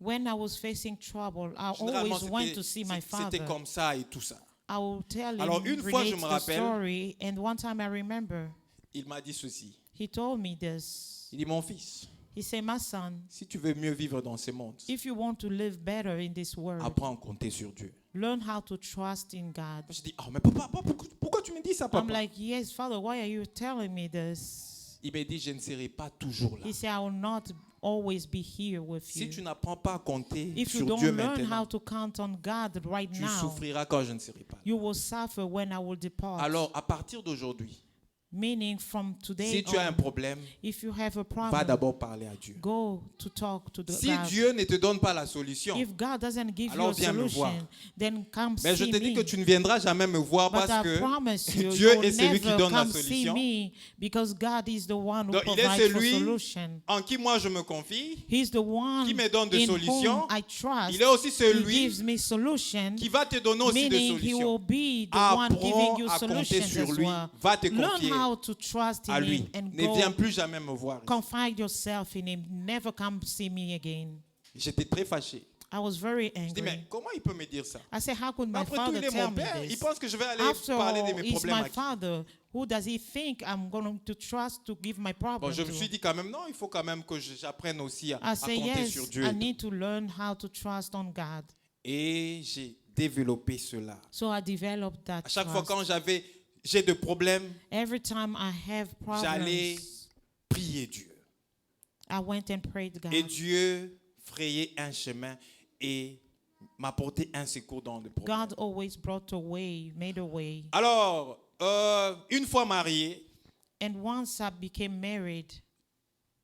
when I was facing trouble, I Généralement, always went to see my c'était father. comme ça et tout ça. I will tell him, Alors, une fois, je relate me the rappelle, story, and one time I remember, Il m'a dit ceci. he told me this. Il dit, mon fils, He said, my son, si tu veux mieux vivre dans ce monde, if you want to live better in this world, apprends à compter sur Dieu. learn how to trust in God. Je dis, oh, mais papa, pourquoi tu me dis ça, I'm papa? like, yes, Father, why are you telling me this? Il m'a dit, je ne serai pas toujours là. He said, I will not always be here with Si tu you. n'apprends pas à compter If you sur don't Dieu learn how maintenant, to count on God right tu now, souffriras quand je ne serai pas là. you will suffer when I will depart. Alors, à partir d'aujourd'hui, Meaning from today si tu as un on, problème, if you have a va problem, d'abord parler à Dieu. go to talk to the Si God. Dieu ne te donne pas la solution, If God doesn't give alors you a viens me voir. solution, then come mais je see te dis me. que tu ne viendras jamais me voir But parce I que promise you, Dieu you'll est celui qui never donne la come see solution. me because God is the one who Donc, il est provides for celui solution. en qui moi je me confie, He's the one qui me donne des in solutions. whom I trust. Il est aussi He celui gives me solution, qui va te donner aussi des meaning he will solutions. be the one giving Apprends you à compter solutions sur as lui, well. va te Learn confier how to trust à in lui. him and Ne viens go plus jamais me voir. confide yourself in him. Never come see me again. J'étais très fâché. I was very Je dis, angry. mais comment il peut me dire ça? I said, how could Mais my après tout, father il est tell mon me père. Il this? pense que je vais aller After parler de all, mes he's problèmes my à qui? father. Who does he think I'm going to trust to give my Bon, problem je me suis to? dit quand même, non, il faut quand même que j'apprenne aussi I à say, compter yes, sur Dieu. I need to learn how to trust on God. Et j'ai développé cela. So I developed that À chaque fois trust. quand j'ai des problèmes, Every time I have j'allais problems, prier Dieu. I went and prayed God. Et Dieu frayait un chemin et m'apportait un secours dans le problème. God always brought a way, made a way. Alors, une fois marié, And once I became married,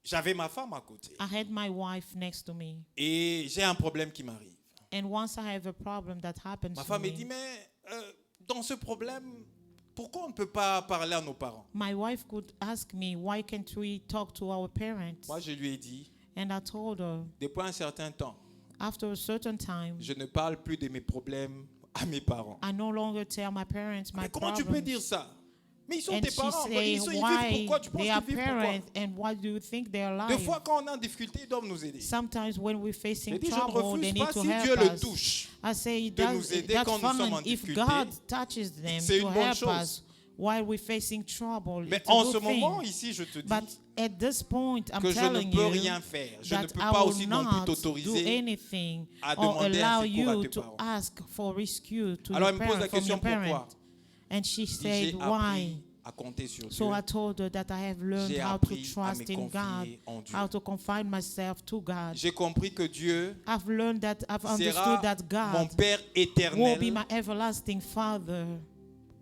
j'avais ma femme à côté. I had my wife next to me. Et j'ai un problème qui m'arrive. And once I have a problem that happens Ma to femme me dit, me, mais dans ce problème, pourquoi on ne peut pas parler à nos parents? my wife could ask me, why can't we talk to our parents? Moi, je lui ai dit, And I told her, depuis un certain temps, after a certain time, je ne parle plus de mes problèmes à mes parents. I no longer tell my parents my Mais comment tu peux problems. dire ça? Mais ils sont And tes she parents. say, Ils vivent why pourquoi? Tu penses they are qu'ils vivent pourquoi? parents and why do you think they are Des alive? fois, quand on a en difficulté, ils doivent nous aider. Sometimes when we're Je facing dis, je ne trouble, they refuse need pas to si help Dieu le us. touche. I say, de nous aider that's quand nous sommes en fine if difficulté. God touches them C'est to une bonne help chose. us while we're facing trouble. Mais It's a en good ce moment, thing. ici, je te dis But at this point, I'm que je ne telling peux you rien faire. Je ne that peux I pas will aussi non plus not do t'autoriser anything à or demander un allow secours à you tes to parents. ask for rescue to Alors, your elle me pose la parent, from question, your parent. pourquoi? And she J'ai said, why? appris à compter sur Dieu. So I told her that I have learned J'ai how to appris à trust me in God, confier en Dieu. how to confide myself to God. J'ai compris que Dieu I've learned that, I've sera understood that mon God Père will be éternel my everlasting Father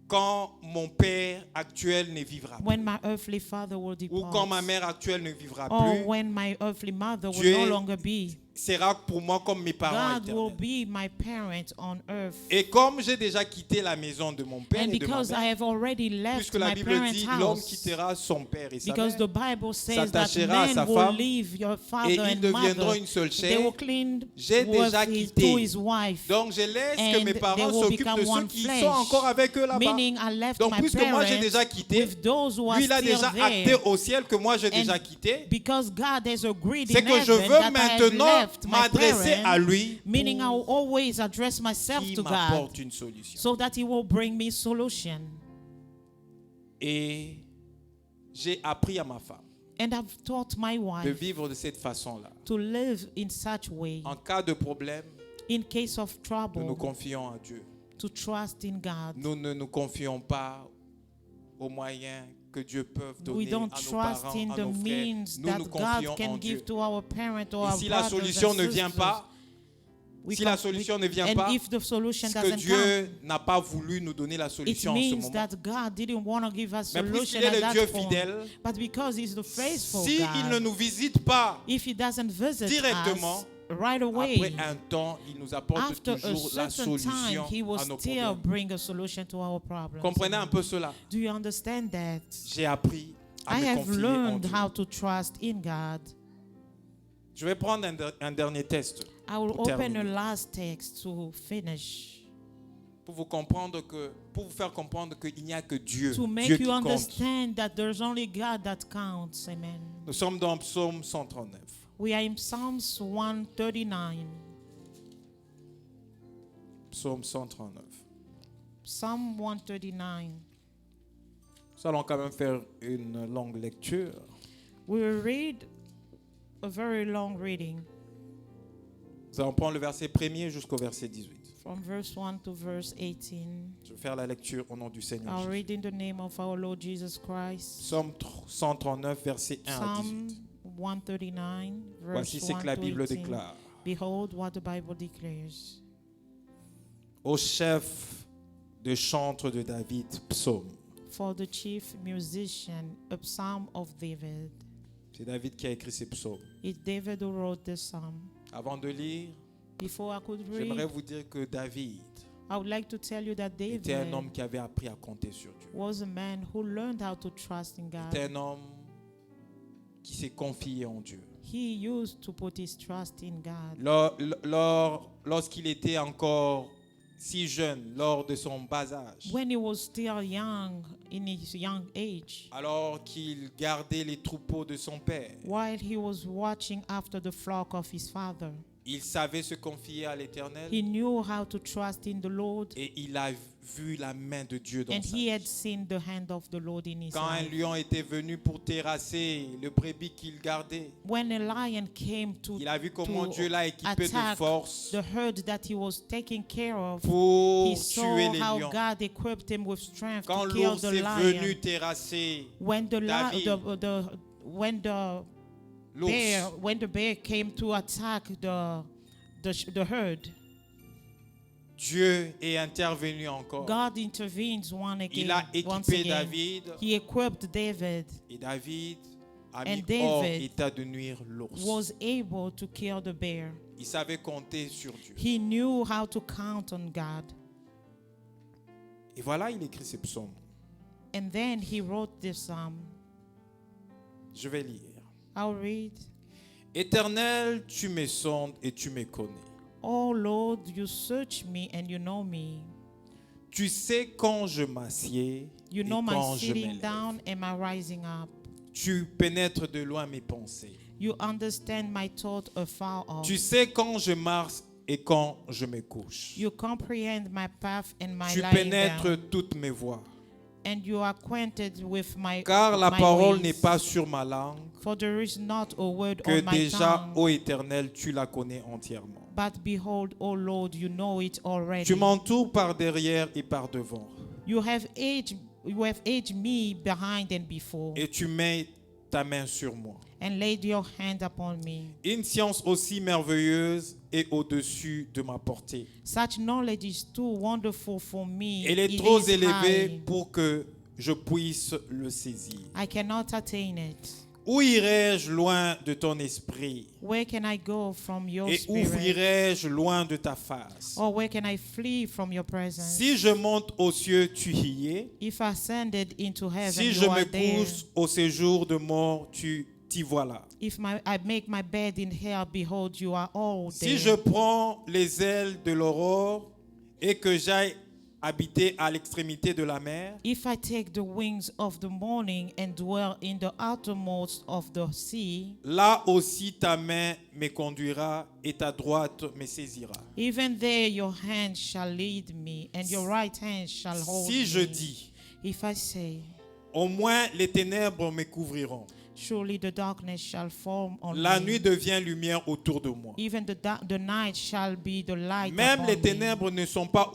quand mon père actuel ne vivra plus, when my earthly father will ou quand ma depart, mère actuelle ne vivra or plus, when my earthly mother will Dieu no longer be. sera pour moi comme mes parents God will éternels. be my parent on earth. Et comme j'ai déjà quitté la maison de mon père And et de ma because I mère, have already left puisque la my Bible parents' dit l'homme house, quittera son père et sa because mère, the Bible says that s'attachera à sa man will femme, leave your et father ils and deviendront mother. une seule They will chair. cling J'ai déjà to quitté. his wife. Donc je laisse que And mes they parents will s'occupent become de ceux one qui flesh. sont encore avec eux là-bas. Meaning I left Donc my puisque moi j'ai déjà parents quitté, with those who are lui il a still déjà acté there. au ciel que moi j'ai And déjà quitté. because God has agreed C'est in que je heaven veux that I have maintenant left my m'adresser à parents, lui meaning I will pour always address myself qu'il to God m'apporte une solution. so that he will bring me solution. Et j'ai appris à ma femme And I've taught my de wife vivre de cette façon-là. to live in such way. En cas de problème, In case of nous nous trouble, confions à Dieu. to trust in God. Nous ne nous confions pas aux moyens que Dieu peut We donner à don't nos trust parents, in à the nos frères. means Nous that nous God confions can en give Dieu. to our parents or Et our si la brothers solution and ne vient sisters. pas, si la solution ne vient pas, And if the solution c'est que doesn't come, Dieu n'a pas voulu nous donner la it solution en ce means moment. that God didn't want to give us Mais solution puisqu'il est at le that Dieu point. fidèle, But because He's the faithful si il ne God, nous visite pas, if He doesn't visit directement, us right away, après un temps, il nous apporte after a toujours la certain time, solution He will à nos still problèmes. bring a solution to our problems. Comprenez un peu cela. Do you understand that? J'ai appris à I me have confier en learned Dieu. how to trust in God. Je vais prendre un dernier test I will pour open terminer. the last text to finish. Pour vous faire comprendre qu'il n'y a que Dieu, To Dieu make qui you compte. understand that there's only God that counts. Amen. Nous sommes dans Psaume 139. We are in Psalms 139. Psaume 139. Psalm 139. Nous allons quand même faire une longue lecture. We will read a very long reading Nous allons prendre le verset 1er jusqu'au verset 18. from verse 1 to verse 18. Je vais faire la lecture au nom du Seigneur I'll Jésus. read in the name of our Lord Jesus Christ. Psaume 139, verset 1 à Psalm 18. 139, Voici verse ce 1 que la to Bible 18. déclare. Behold what the Bible declares. Au chef de chantre de David, psaume. For the chief musician, a psalm of David. C'est David qui a écrit ces psaumes. It's David who wrote this psalm. Avant de lire, Before I could j'aimerais read, vous dire que David I would like to tell you that était un David homme qui avait appris à compter sur Dieu. was a man who learned how to trust in God. C'était un homme qui s'est confié en Dieu. He used to put his trust in God. Lorsqu'il était encore si jeune, lors de son bas âge, When he was still young, in his young age, alors qu'il gardait les troupeaux de son père, while he was watching after the flock of his father, il savait se confier à l'Éternel he knew how to trust in the Lord, et il a vu la main de Dieu dans and sa he vie. had seen the hand of the Lord in his Quand un life. lion était venu pour terrasser le brebis qu'il gardait, When a lion came to il a vu comment to Dieu l'a équipé de attack force the herd that he was taking care of, pour he tuer saw les how lions. God equipped him with strength Quand to kill l'ours the est lion. venu terrasser When the, David, when the l'ours, when the bear came to attack the herd, Dieu est intervenu encore. God intervenes Il a once équipé again. David He equipped David, et David a And mis David hors état de nuire l'ours. was able to kill the bear. Il savait compter sur Dieu. He knew how to count on God. Et voilà, il écrit ces psaumes. And then he wrote this psalm. Je vais lire. I'll read. Éternel, tu me sondes et tu me connais. Oh Lord, you search me and you know me. Tu sais quand je m'assieds You et know my quand je sitting m'élève. down and my rising up. Tu pénètres de loin mes pensées. You understand my thought afar off. Tu sais quand je marche et quand je me couche. You comprehend my path and my Tu lying pénètres down. toutes mes voies. And you are acquainted with my Car la my parole ways. n'est pas sur ma langue, For there is not a word que on my déjà, tongue. ô Éternel, tu la connais entièrement. But behold, O Lord, you know it already. Tu m'entoures par derrière et par devant. You have aged me behind and before. Et tu mets ta main sur moi. and laid your hand upon me. Une science aussi merveilleuse est au-dessus de ma portée. Such knowledge is too wonderful for me. Elle est It trop is élevée high. pour que je puisse le saisir. I cannot attain it. Où irai-je loin de ton esprit? Where can I go from your Et où spirit? fuirai-je loin de ta face? Or where can I flee from your presence? Si je monte aux cieux, tu y es. If I ascended into heaven, Si you je are me there. couche au séjour de mort, tu t'y vois là. If I make my bed in hell, behold, you are all there. Si je prends les ailes de l'aurore et que j'aille habiter à l'extrémité de la mer, If I take the wings of the morning and dwell in the outermost of the sea, là aussi ta main me conduira et ta droite me saisira. even there your hand shall lead me, and your right hand shall hold Si je me. dis, If I say, au moins les ténèbres me couvriront, surely the darkness shall fall on la me. nuit devient lumière autour de moi. Even the night shall be the light Même upon les me. ténèbres ne sont pas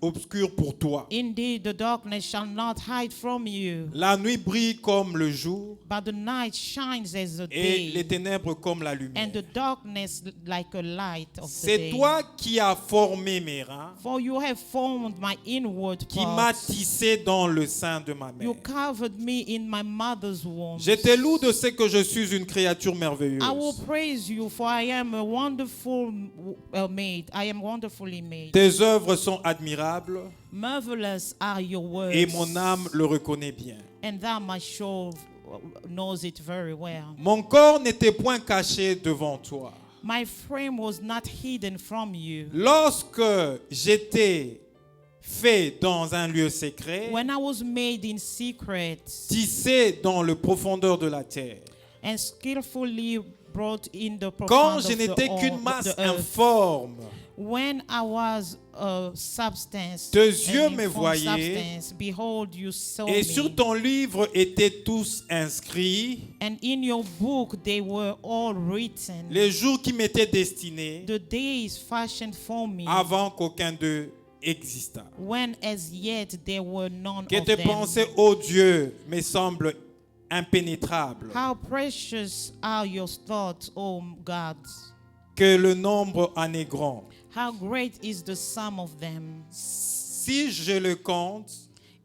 obscures pour toi. Indeed, the darkness shall not hide from you, La nuit brille comme le jour but the night shines as the et les day, ténèbres comme la lumière. and the darkness like a light of the C'est day. toi qui as formé mes reins, For you have formed my inward qui m'as parts. tissé dans le sein de ma You mère. covered me in my mother's womb. Je te loue de ce que je suis une créature I will merveilleuse. praise you, for I am a wonderful made. I am wonderfully made. Tes œuvres sont admirables Marvelous are your words, et mon âme le reconnaît bien. and that my soul knows it very well. Mon corps n'était point caché devant toi. My frame was not hidden from you. Lorsque j'étais fait dans un lieu secret, When I was made in secret tissé dans le profondeur de la terre, and skillfully brought in the quand profound je of n'étais the, qu'une of masse the earth, informe, when I was a substance, tes an yeux me informed voyaient, substance, behold, you saw et me. sur ton livre étaient tous inscrits And in your book they were all written, les jours qui m'étaient destinés the days fashioned for me, avant qu'aucun d'eux existât. when as yet there were none Que of tes them. pensées, ô Dieu, me semblent impénétrables, How precious are your thoughts, O God! que le nombre en est grand. How great is the sum of them! Si je le compte,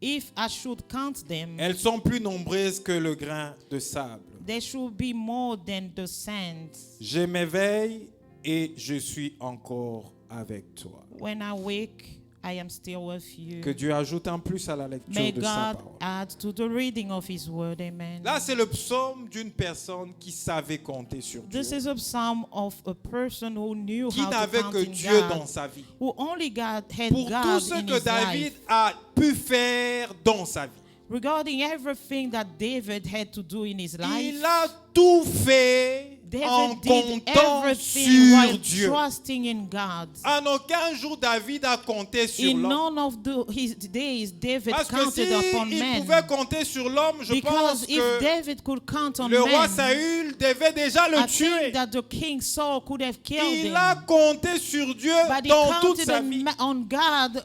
If I should count them, elles sont plus nombreuses que le grain de sable. there should be more than the sand. Je m'éveille et je suis encore avec toi. When I wake, I am still with you. Que Dieu ajoute en plus à la lecture May de sa God parole. add to the reading of His word. Amen. Là, c'est le psaume d'une personne qui savait compter sur Dieu, This is a psalm of a person who knew qui how to n'avait count que in Dieu God, dans sa vie. who only God had Pour tout God ce in que his David life. a pu faire dans sa vie, Regarding everything that David had to do in his life, il a tout fait en David did comptant everything sur while Dieu. trusting in God. En aucun jour, David a compté sur In l'homme. none of his days, David Parce que counted upon s'il men. pouvait compter sur l'homme, je pense Because if que David could count on le roi men, Saül devait déjà le I tuer. think that the king Saul could have killed Il him. a compté sur Dieu But he dans toute counted sa vie. on God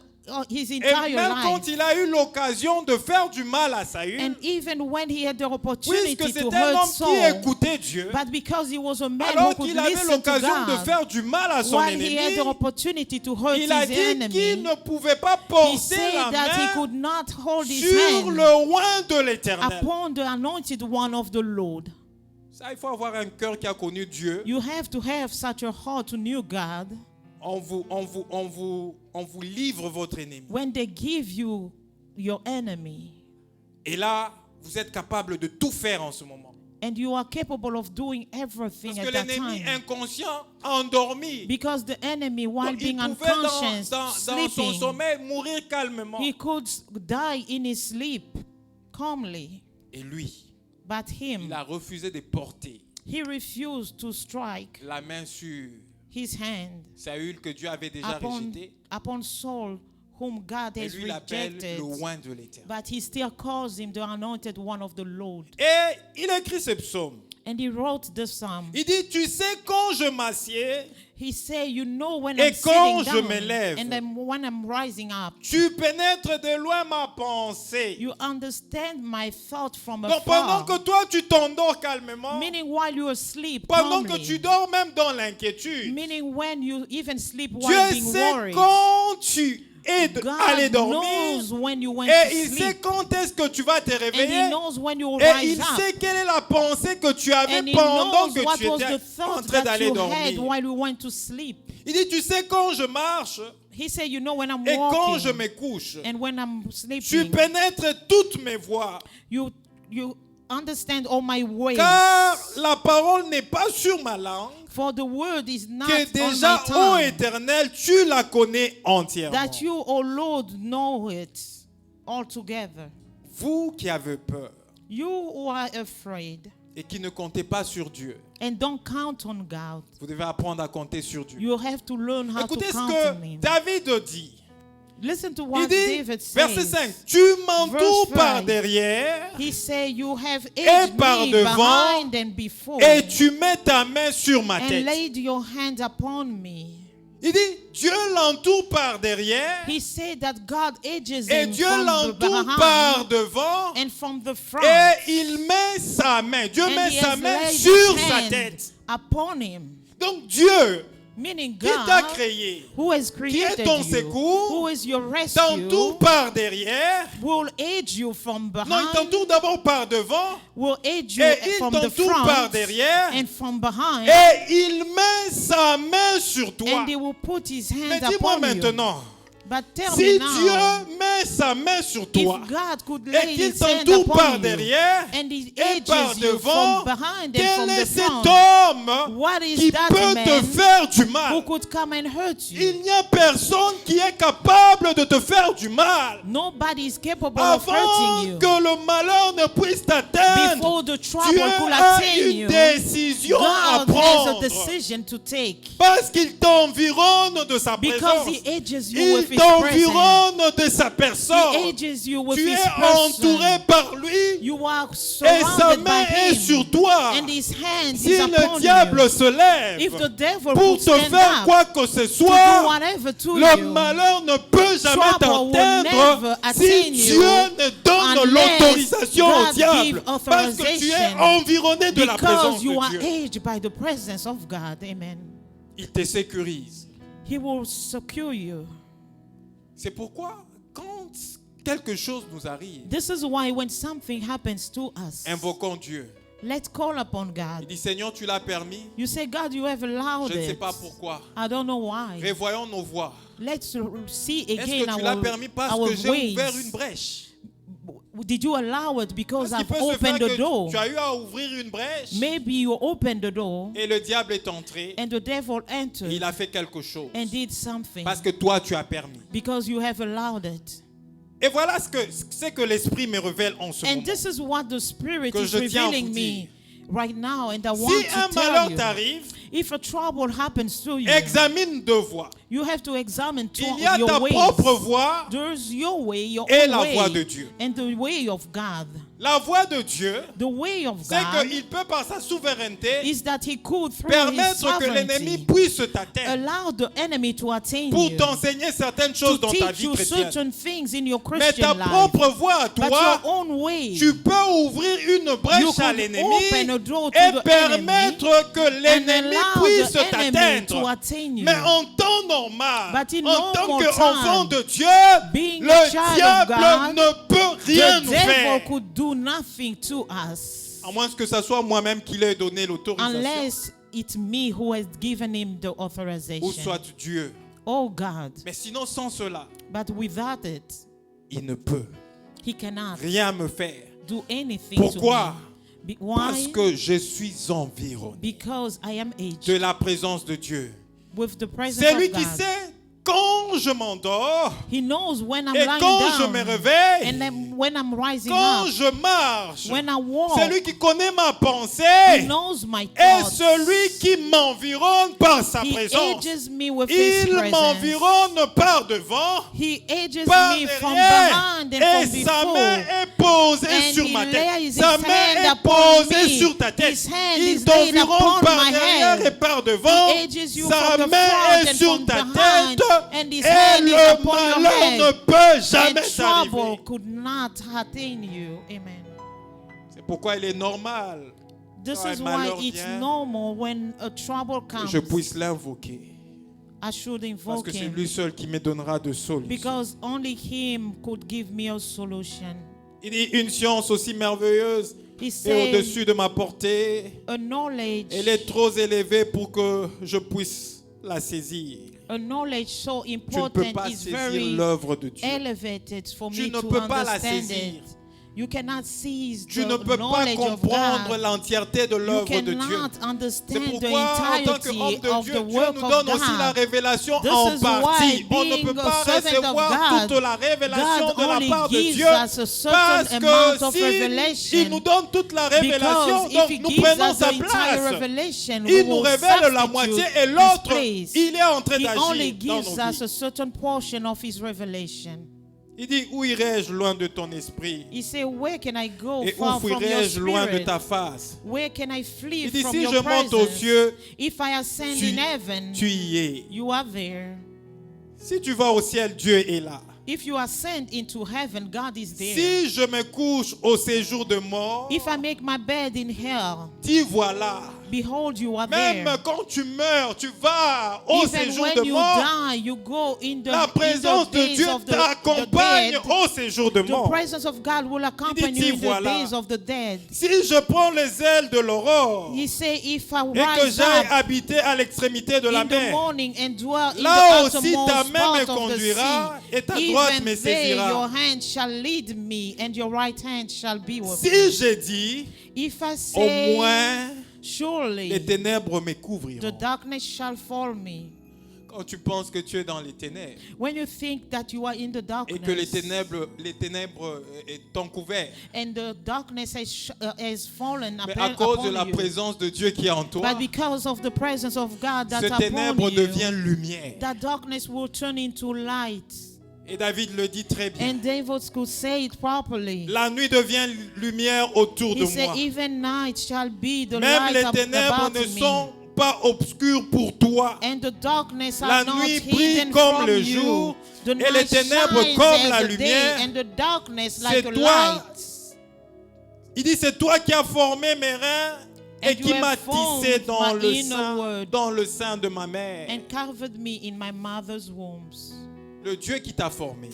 his Et entire même quand life. il a eu l'occasion de faire du mal à Saül, And even when he had the opportunity puisque to c'était un hurt homme qui Saul, écoutait Dieu, but because he was a man who alors could qu'il avait listen to l'occasion de God, faire du mal à son while he had ennemi, the opportunity to hurt il a his dit qu'il enemy, ne pouvait pas he porter said la that he main could not hold his sur hand le roi de l'Éternel. upon the anointed one of the Lord. Ça, il faut avoir un cœur qui a connu Dieu. You have to have such a heart to know God. On vous livre votre ennemi. When they give you your enemy, Et là, vous êtes capable de tout faire en ce moment. and you are capable of doing everything Parce que at that l'ennemi time. inconscient, endormi, Because the enemy, while il being pouvait unconscious, dans son sleeping, sommeil mourir calmement. he could die in his sleep calmly. Et lui, But him, il a refusé de porter he refused to strike la main sur his hand Saül que Dieu avait déjà rejeté. upon Saul, whom God Et has lui l'appelle rejected. le oint de l'Éternel. But he still calls him the anointed one of the Lord. Et il écrit ce psaume. And he wrote the psalm. Il dit, tu sais quand je m'assieds, He said, you know when Et I'm quand sitting je down me lève, and then when I'm rising up. tu pénètres de loin ma pensée. You understand my thought from Donc pendant afar. que toi tu t'endors calmement, Meaning while you are asleep pendant que calmly. tu dors même dans l'inquiétude, Meaning when you even sleep while Dieu being sait worried. quand tu es allé God dormir knows when you went et to il sait sleep. quand est-ce que tu vas te And he réveiller knows when you will et rise il up. sait quelle est la pensée que tu avais And he pendant knows que what tu was étais the en thought train that d'aller you had dormir. while you went to sleep. Il dit, tu sais quand je marche He said, you know when I'm et quand walking je me couche, and when I'm tu sleeping, pénètres toutes mes voies. you understand all my ways. Car la parole n'est pas sur ma langue, For the word is not que on déjà, my ô tongue. Éternel, tu la connais entièrement. That you, O Lord, know it altogether. Vous qui avez peur You who are afraid et qui ne comptez pas sur Dieu, and don't count on God. vous devez apprendre à compter sur Dieu. You have to learn how Écoutez to ce count que on Him. David dit. Listen to Il what dit, David verset says. 5, tu m'entoures Verse par 5. derrière He said, you have edged par me devant, behind and before et tu mets ta main sur ma and tête. laid your hand upon me. Il dit, Dieu l'entoure par derrière He said that God edges et him Dieu from the l'entoure par behind devant and from the front. et il met sa main, Dieu And met he sa has main laid sur his sa hand tête. upon him. Donc Dieu Meaning qui t'a God, créé, who has qui created est ton you, secours, who is your t'entoure rescue, par derrière. will aid you from Non, il behind, t'entoure d'abord par devant will aid you et il from the t'entoure par front derrière and from behind, et il met sa main sur toi. and he will put his Mais hand dis-moi upon you. maintenant, But tell si me now, Dieu met sa main sur toi if God could et lay qu'il his hand t'entoure par upon you, derrière and he et par edges you devant, from behind and quel from est the cet front, homme what is qui that peut te man faire du who mal? could come and hurt you? Il n'y a personne qui est capable de te faire du mal Nobody is capable of avant hurting you. que le malheur ne puisse t'atteindre. Before the Tu trouble could as attain une you, décision à God has a prendre decision to take. parce qu'il t'environne de sa Because présence. he edges you Il with his presence. t'environne de sa personne. He edges you with Tu his es entouré person. par lui You are et sa surrounded main by est him. sur toi. And his hand Si is le upon diable you. se lève If the devil pour could te stand faire up quoi que ce to do soit, whatever to le you, malheur ne peut jamais trouble will t'atteindre never si attain Dieu you ne donne unless l'autorisation au God diable. give Parce que tu es authorization. environné de la présence because you are de Dieu. aged by the presence of God. Amen. Il te sécurise. He will secure you. C'est pourquoi quand quelque chose nous arrive, This is why when something happens to us, invoquons Dieu. let's call upon Il God. dit, Seigneur, tu l'as permis. You say, God, you have allowed Je ne sais it. pas pourquoi. I don't know why. Revoyons nos voies. Let's see Est-ce again que tu l'as permis parce our que j'ai ways. ouvert une brèche? Did you allow it because Parce qu'il I've peut se faire opened the que door? tu as eu à ouvrir une brèche Maybe you opened the door et le diable est entré and the devil et entered il a fait quelque chose. and did something Parce que toi, tu as permis. because you have allowed it. Et voilà ce que l'Esprit me révèle en ce And moment. this is what the Spirit Que is je tiens à revealing vous me dire. right now, and I Si want un to tell malheur you. t'arrive, If a trouble happens to you, examine deux voies. you have to examine Il y a ta your ways. propre voie There's your way, your et own la way, voie de Dieu. and the way of God. La voie de Dieu, The way of c'est God qu'il peut par sa souveraineté is that He could, through His permettre que l'ennemi sovereignty, puisse t'atteindre allow the enemy to attain pour you, t'enseigner certaines choses to dans ta teach vie you chrétienne. certain things in your Mais ta Christian life. propre voie à But toi, your own way, tu peux ouvrir une you brèche à could l'ennemi open a door to et the permettre que and l'ennemi allow puisse the enemy to t'atteindre. attain you. Mais en temps normal, But in en tant normal qu'enfant time, de Dieu, being a child le of diable God, ne peut rien The nous devil faire. could do nothing to us À moins que ce soit moi-même qui l'ai donné l'autorisation. unless it's me who has given him the Ou authorization. soit Dieu. Oh God. Mais sinon, sans cela, But without it, il ne peut he cannot rien me faire. do anything Pourquoi? to me. Parce Why? que je suis environné Because I am de aged la présence de Dieu. with the presence C'est lui of qui God. sait quand je m'endors He knows when I'm et lying quand je down me réveille, and then when I'm rising quand up, je marche. when I walk. C'est lui qui connaît ma He pensée knows my et thoughts. celui qui m'environne par sa He présence. ages me with His Il presence. m'environne par devant, He ages par me from derrière, behind et and from sa before. main est posée And sur he ma tête. lays Sa his main hand est upon posée me. sur ta tête. His hand Il is laid t'environne upon par my derrière head. et par devant. He ages you Sa from the main front est and sur from ta behind, tête and his et hand is le upon your malheur head. ne peut And jamais trouble t'arriver. could not attain you. Amen. C'est pourquoi il est normal This Quand is un why malheur it's vient, normal when a trouble que comes. je puisse l'invoquer. I should Parce invoke que c'est him lui seul qui me donnera de solutions. because only him could give me a solution. Il dit une science aussi merveilleuse He et says au-dessus de ma portée. a knowledge, Elle est trop élevée pour que je puisse la saisir. a knowledge so Tu ne peux important pas is saisir very l'œuvre de Dieu. elevated for Tu me ne to peux pas la understand saisir. it. You cannot seize Tu the ne peux pas knowledge of comprendre God. l'entièreté de You l'œuvre de Dieu. cannot C'est understand the pourquoi, en tant qu'homme entirety de of Dieu, the Dieu work nous of donne aussi la God. révélation This en is partie. why On ne being peut a pas servant of recevoir God, toute la révélation God de la only part de gives Dieu. us a certain Parce amount of que si revelation. il nous donne toute la révélation, Because donc if He nous gives prenons us sa the entire place. revelation, we Il nous will révèle la substitute moitié et His l'autre, place. il est en train He only d'agir dans gives nos us vies. a certain portion of His revelation. Il dit, où irai-je loin de ton esprit? He said, where can I go Et où far from your fuirai-je loin de spirit? ta face? Where can I flee Il dit, from si your je monte aux presence? cieux, If I ascend tu, in heaven, tu y es. you are there. Si tu vas au ciel, Dieu est là. If you ascend into heaven, God is there. Si je me couche au séjour de mort, If I make my bed in hell, t'y voilà. behold, you are Même there. quand tu meurs, tu vas au Even séjour when de you mort. die, you go in the, La présence de days Dieu of the t'accompagne dead. au séjour de The mort. presence of God will accompany Il dit, you in the voilà. days of the dead. Si je prends les ailes de l'aurore He say, if I et que rise j'aille up habiter à l'extrémité de la in the mer, morning and dwell in là the aussi ta uttermost main me part of the conduira sea, et ta droite even me there your saisira. hand shall lead me and your right hand shall be with me. Si j'ai dit, If I au say, moins surely les ténèbres me the couvriront. darkness shall follow me. Quand tu penses que tu es dans les ténèbres When you think that you are in the et darkness que les ténèbres t'ont couvert, and the darkness has fallen mais à cause de upon la you, présence de Dieu qui est en toi, but because of the presence of God ce that's ténèbre upon you, devient lumière. that darkness will turn into light. Et David le dit très bien. And David could say it properly. La nuit devient lumière autour de He said, moi. even night shall be the Même light les ténèbres about ne me. sont pas obscures pour toi. And the darkness La are not nuit brille hidden comme from le you. jour, The et les night ténèbres shines comme as la the day, lumière. and the darkness like C'est a toi. light. Il dit, c'est toi qui as formé mes reins et And qui you have m'as formed tissé dans my le inner sein, word. dans le sein de ma mère. And covered me in my mother's wombs. Le Dieu qui t'a formé,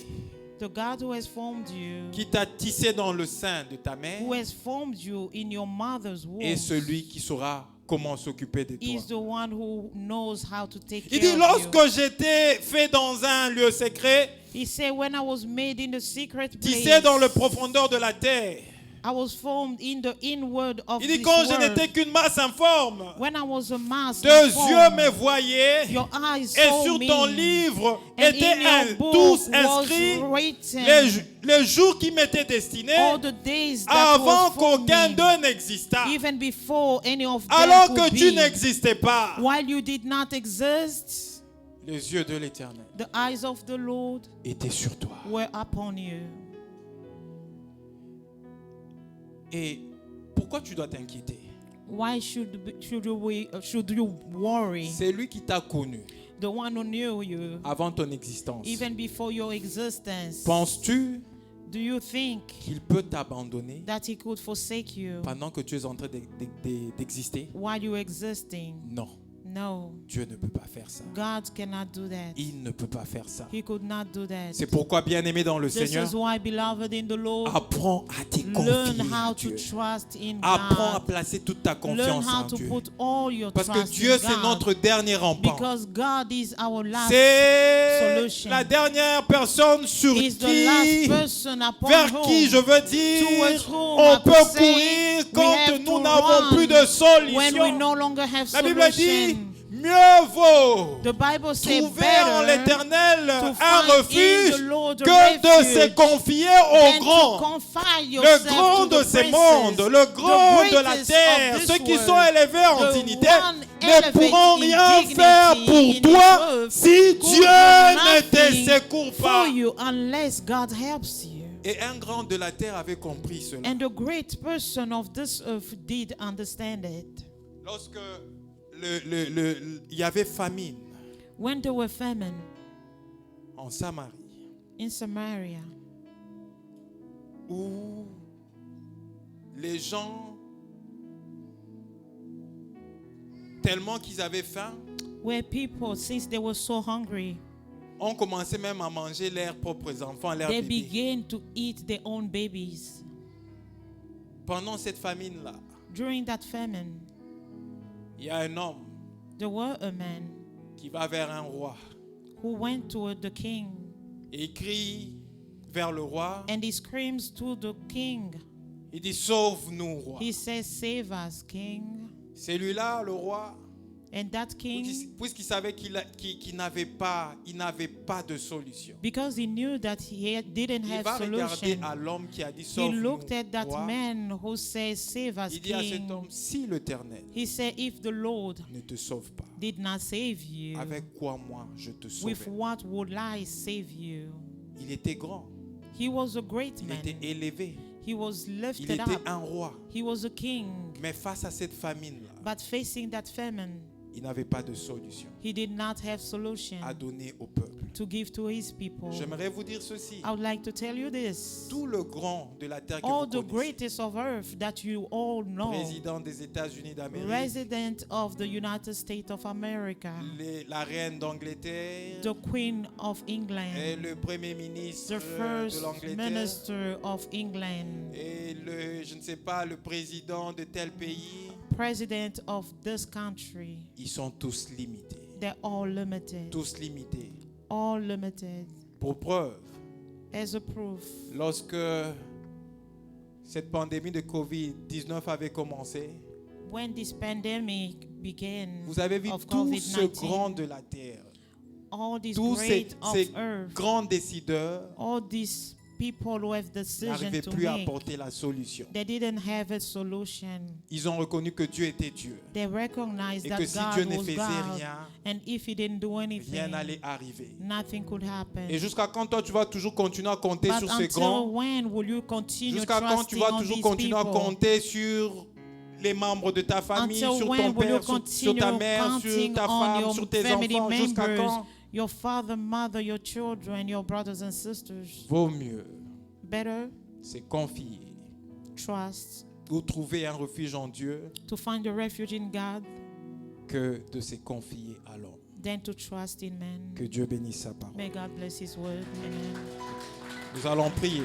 The God who has formed you, qui t'a tissé dans le sein de ta mère, who has formed you in your mother's womb, est celui qui saura comment s'occuper de toi. is the one who knows how to take Il care dit, of you. lorsque j'étais fait dans un lieu secret, He said, when I was made in the secret tissé place, dans le profondeur de la terre. I was formed in the inward of Il dit, this quand je world. n'étais qu'une masse informe, When I was a mass, deux yeux me voyaient, your eyes et saw sur me, ton livre and étaient in your book tous was inscrits written les jours qui m'étaient destinés all the days that avant was for qu'aucun me, d'eux n'existât. even before any of them Alors could que tu be. n'existais pas, While you did not exist, les yeux de l'Éternel the eyes of the Lord étaient sur toi. were upon you. Et pourquoi tu dois t'inquiéter? Why should you worry? C'est lui qui t'a connu The one who knew you avant ton existence. even before your existence. Penses-tu Do you think qu'il peut t'abandonner that he could forsake you pendant que tu es en train d'exister? while you're existing? Non, No, Dieu ne peut pas faire ça. God cannot do that. Il ne peut pas faire ça. He could not do that. C'est pourquoi, bien-aimé dans le This Seigneur, is why, beloved in the Lord, apprends à te learn confier how à to Dieu. trust in Apprends à God. placer toute ta Learn confiance how en to Dieu. put all your Parce que trust Dieu, in c'est God. notre dernier rempart. Because God is our last C'est solution. la dernière personne sur Is the last qui, person upon vers whom qui je veux dire, towards whom on I peut could say courir we quand have nous to n'avons run plus de when we solution. no longer have La Bible dit, solution. Mieux vaut The Bible says trouver en better l'Éternel to un find in refuge the Lord a que de se refuge confier than au grand. to confine Le yourself grand to de the ces princes, mondes, le grand the de la greatest terre, of this ceux qui world, sont élevés en the dignité, one ne elevated pourront in rien dignity, faire in pour his toi worth, si could Dieu do ne te nothing secourt pas. for you unless God helps you. Et un grand de la terre avait compris cela. And the great person of this earth did understand it. Lorsque il y avait famine When there were famine en Samarie, in Samaria, où les gens, tellement qu'ils avaient faim, where people, since they were so hungry, ont commencé même à manger leurs propres enfants, leurs they bébés. began to eat their own babies. Pendant cette famine-là, During that famine, il y a un homme there were a man qui va vers un roi who went to the king et il crie vers le roi. and he screams to the king. Il dit, sauve-nous, roi. He says, "Save us, king." Celui-là, le roi, And that king, puisqu'il savait qu'il n'avait pas de solution, because he knew that he didn't il have va regarder solution, à l'homme qui a dit, he sauve-nous, looked at that roi. man who says, "Save us, Il dit à cet king." homme, si l'Éternel He said, "If the Lord ne te sauve pas, did not save you, avec quoi moi je te with sauverai? what would I save you?" Il était grand, He was a great il man. était élevé, He was il lifted était up. un roi. He was a king. Mais face à cette famine-là, But facing that famine, il n'avait pas de solution he did not have solution à donner au peuple. to give to his people. J'aimerais vous dire ceci. I would like to tell you this. Tout le grand de la terre que All vous the connaissez, greatest of earth that you all know, président des États-Unis d'Amérique, resident of the United States of America, la reine d'Angleterre the Queen of et England, le premier ministre the de first l'Angleterre minister of England, et je ne sais pas, le président de tel pays, president of this country, ils sont tous limités. they're all limited. Tous limités. All limited. Pour preuve, As a proof, lorsque cette pandémie de Covid-19 avait commencé, when this pandemic began, vous avez vu of tout ce COVID-19, grand de la terre, all these tous great of ces earth, grands décideurs all these people who have decision n'arrivaient to plus à make, apporter la solution. they didn't have a solution. Ils ont reconnu que Dieu était Dieu They recognized et that que si God Dieu ne was faisait God, rien, and if He didn't do rien anything, n'allait arriver. nothing could happen. Et jusqu'à quand toi tu vas toujours continuer à compter But sur ces until grands? when will you continue Jusqu'à quand tu trusting vas on toujours these continuer à people? compter sur les membres de ta famille, Until sur when ton will you père, sur continue ta mère, sur counting ta on femme, your sur tes family enfants? Jusqu'à members, quand? your father, mother, your children, your brothers and sisters? Vaut mieux Better se confier trust ou trouver un refuge en Dieu to find a refuge in God que de se confier à l'homme. than to trust in man. Que Dieu bénisse sa parole. May God bless His word. Amen. Nous allons prier.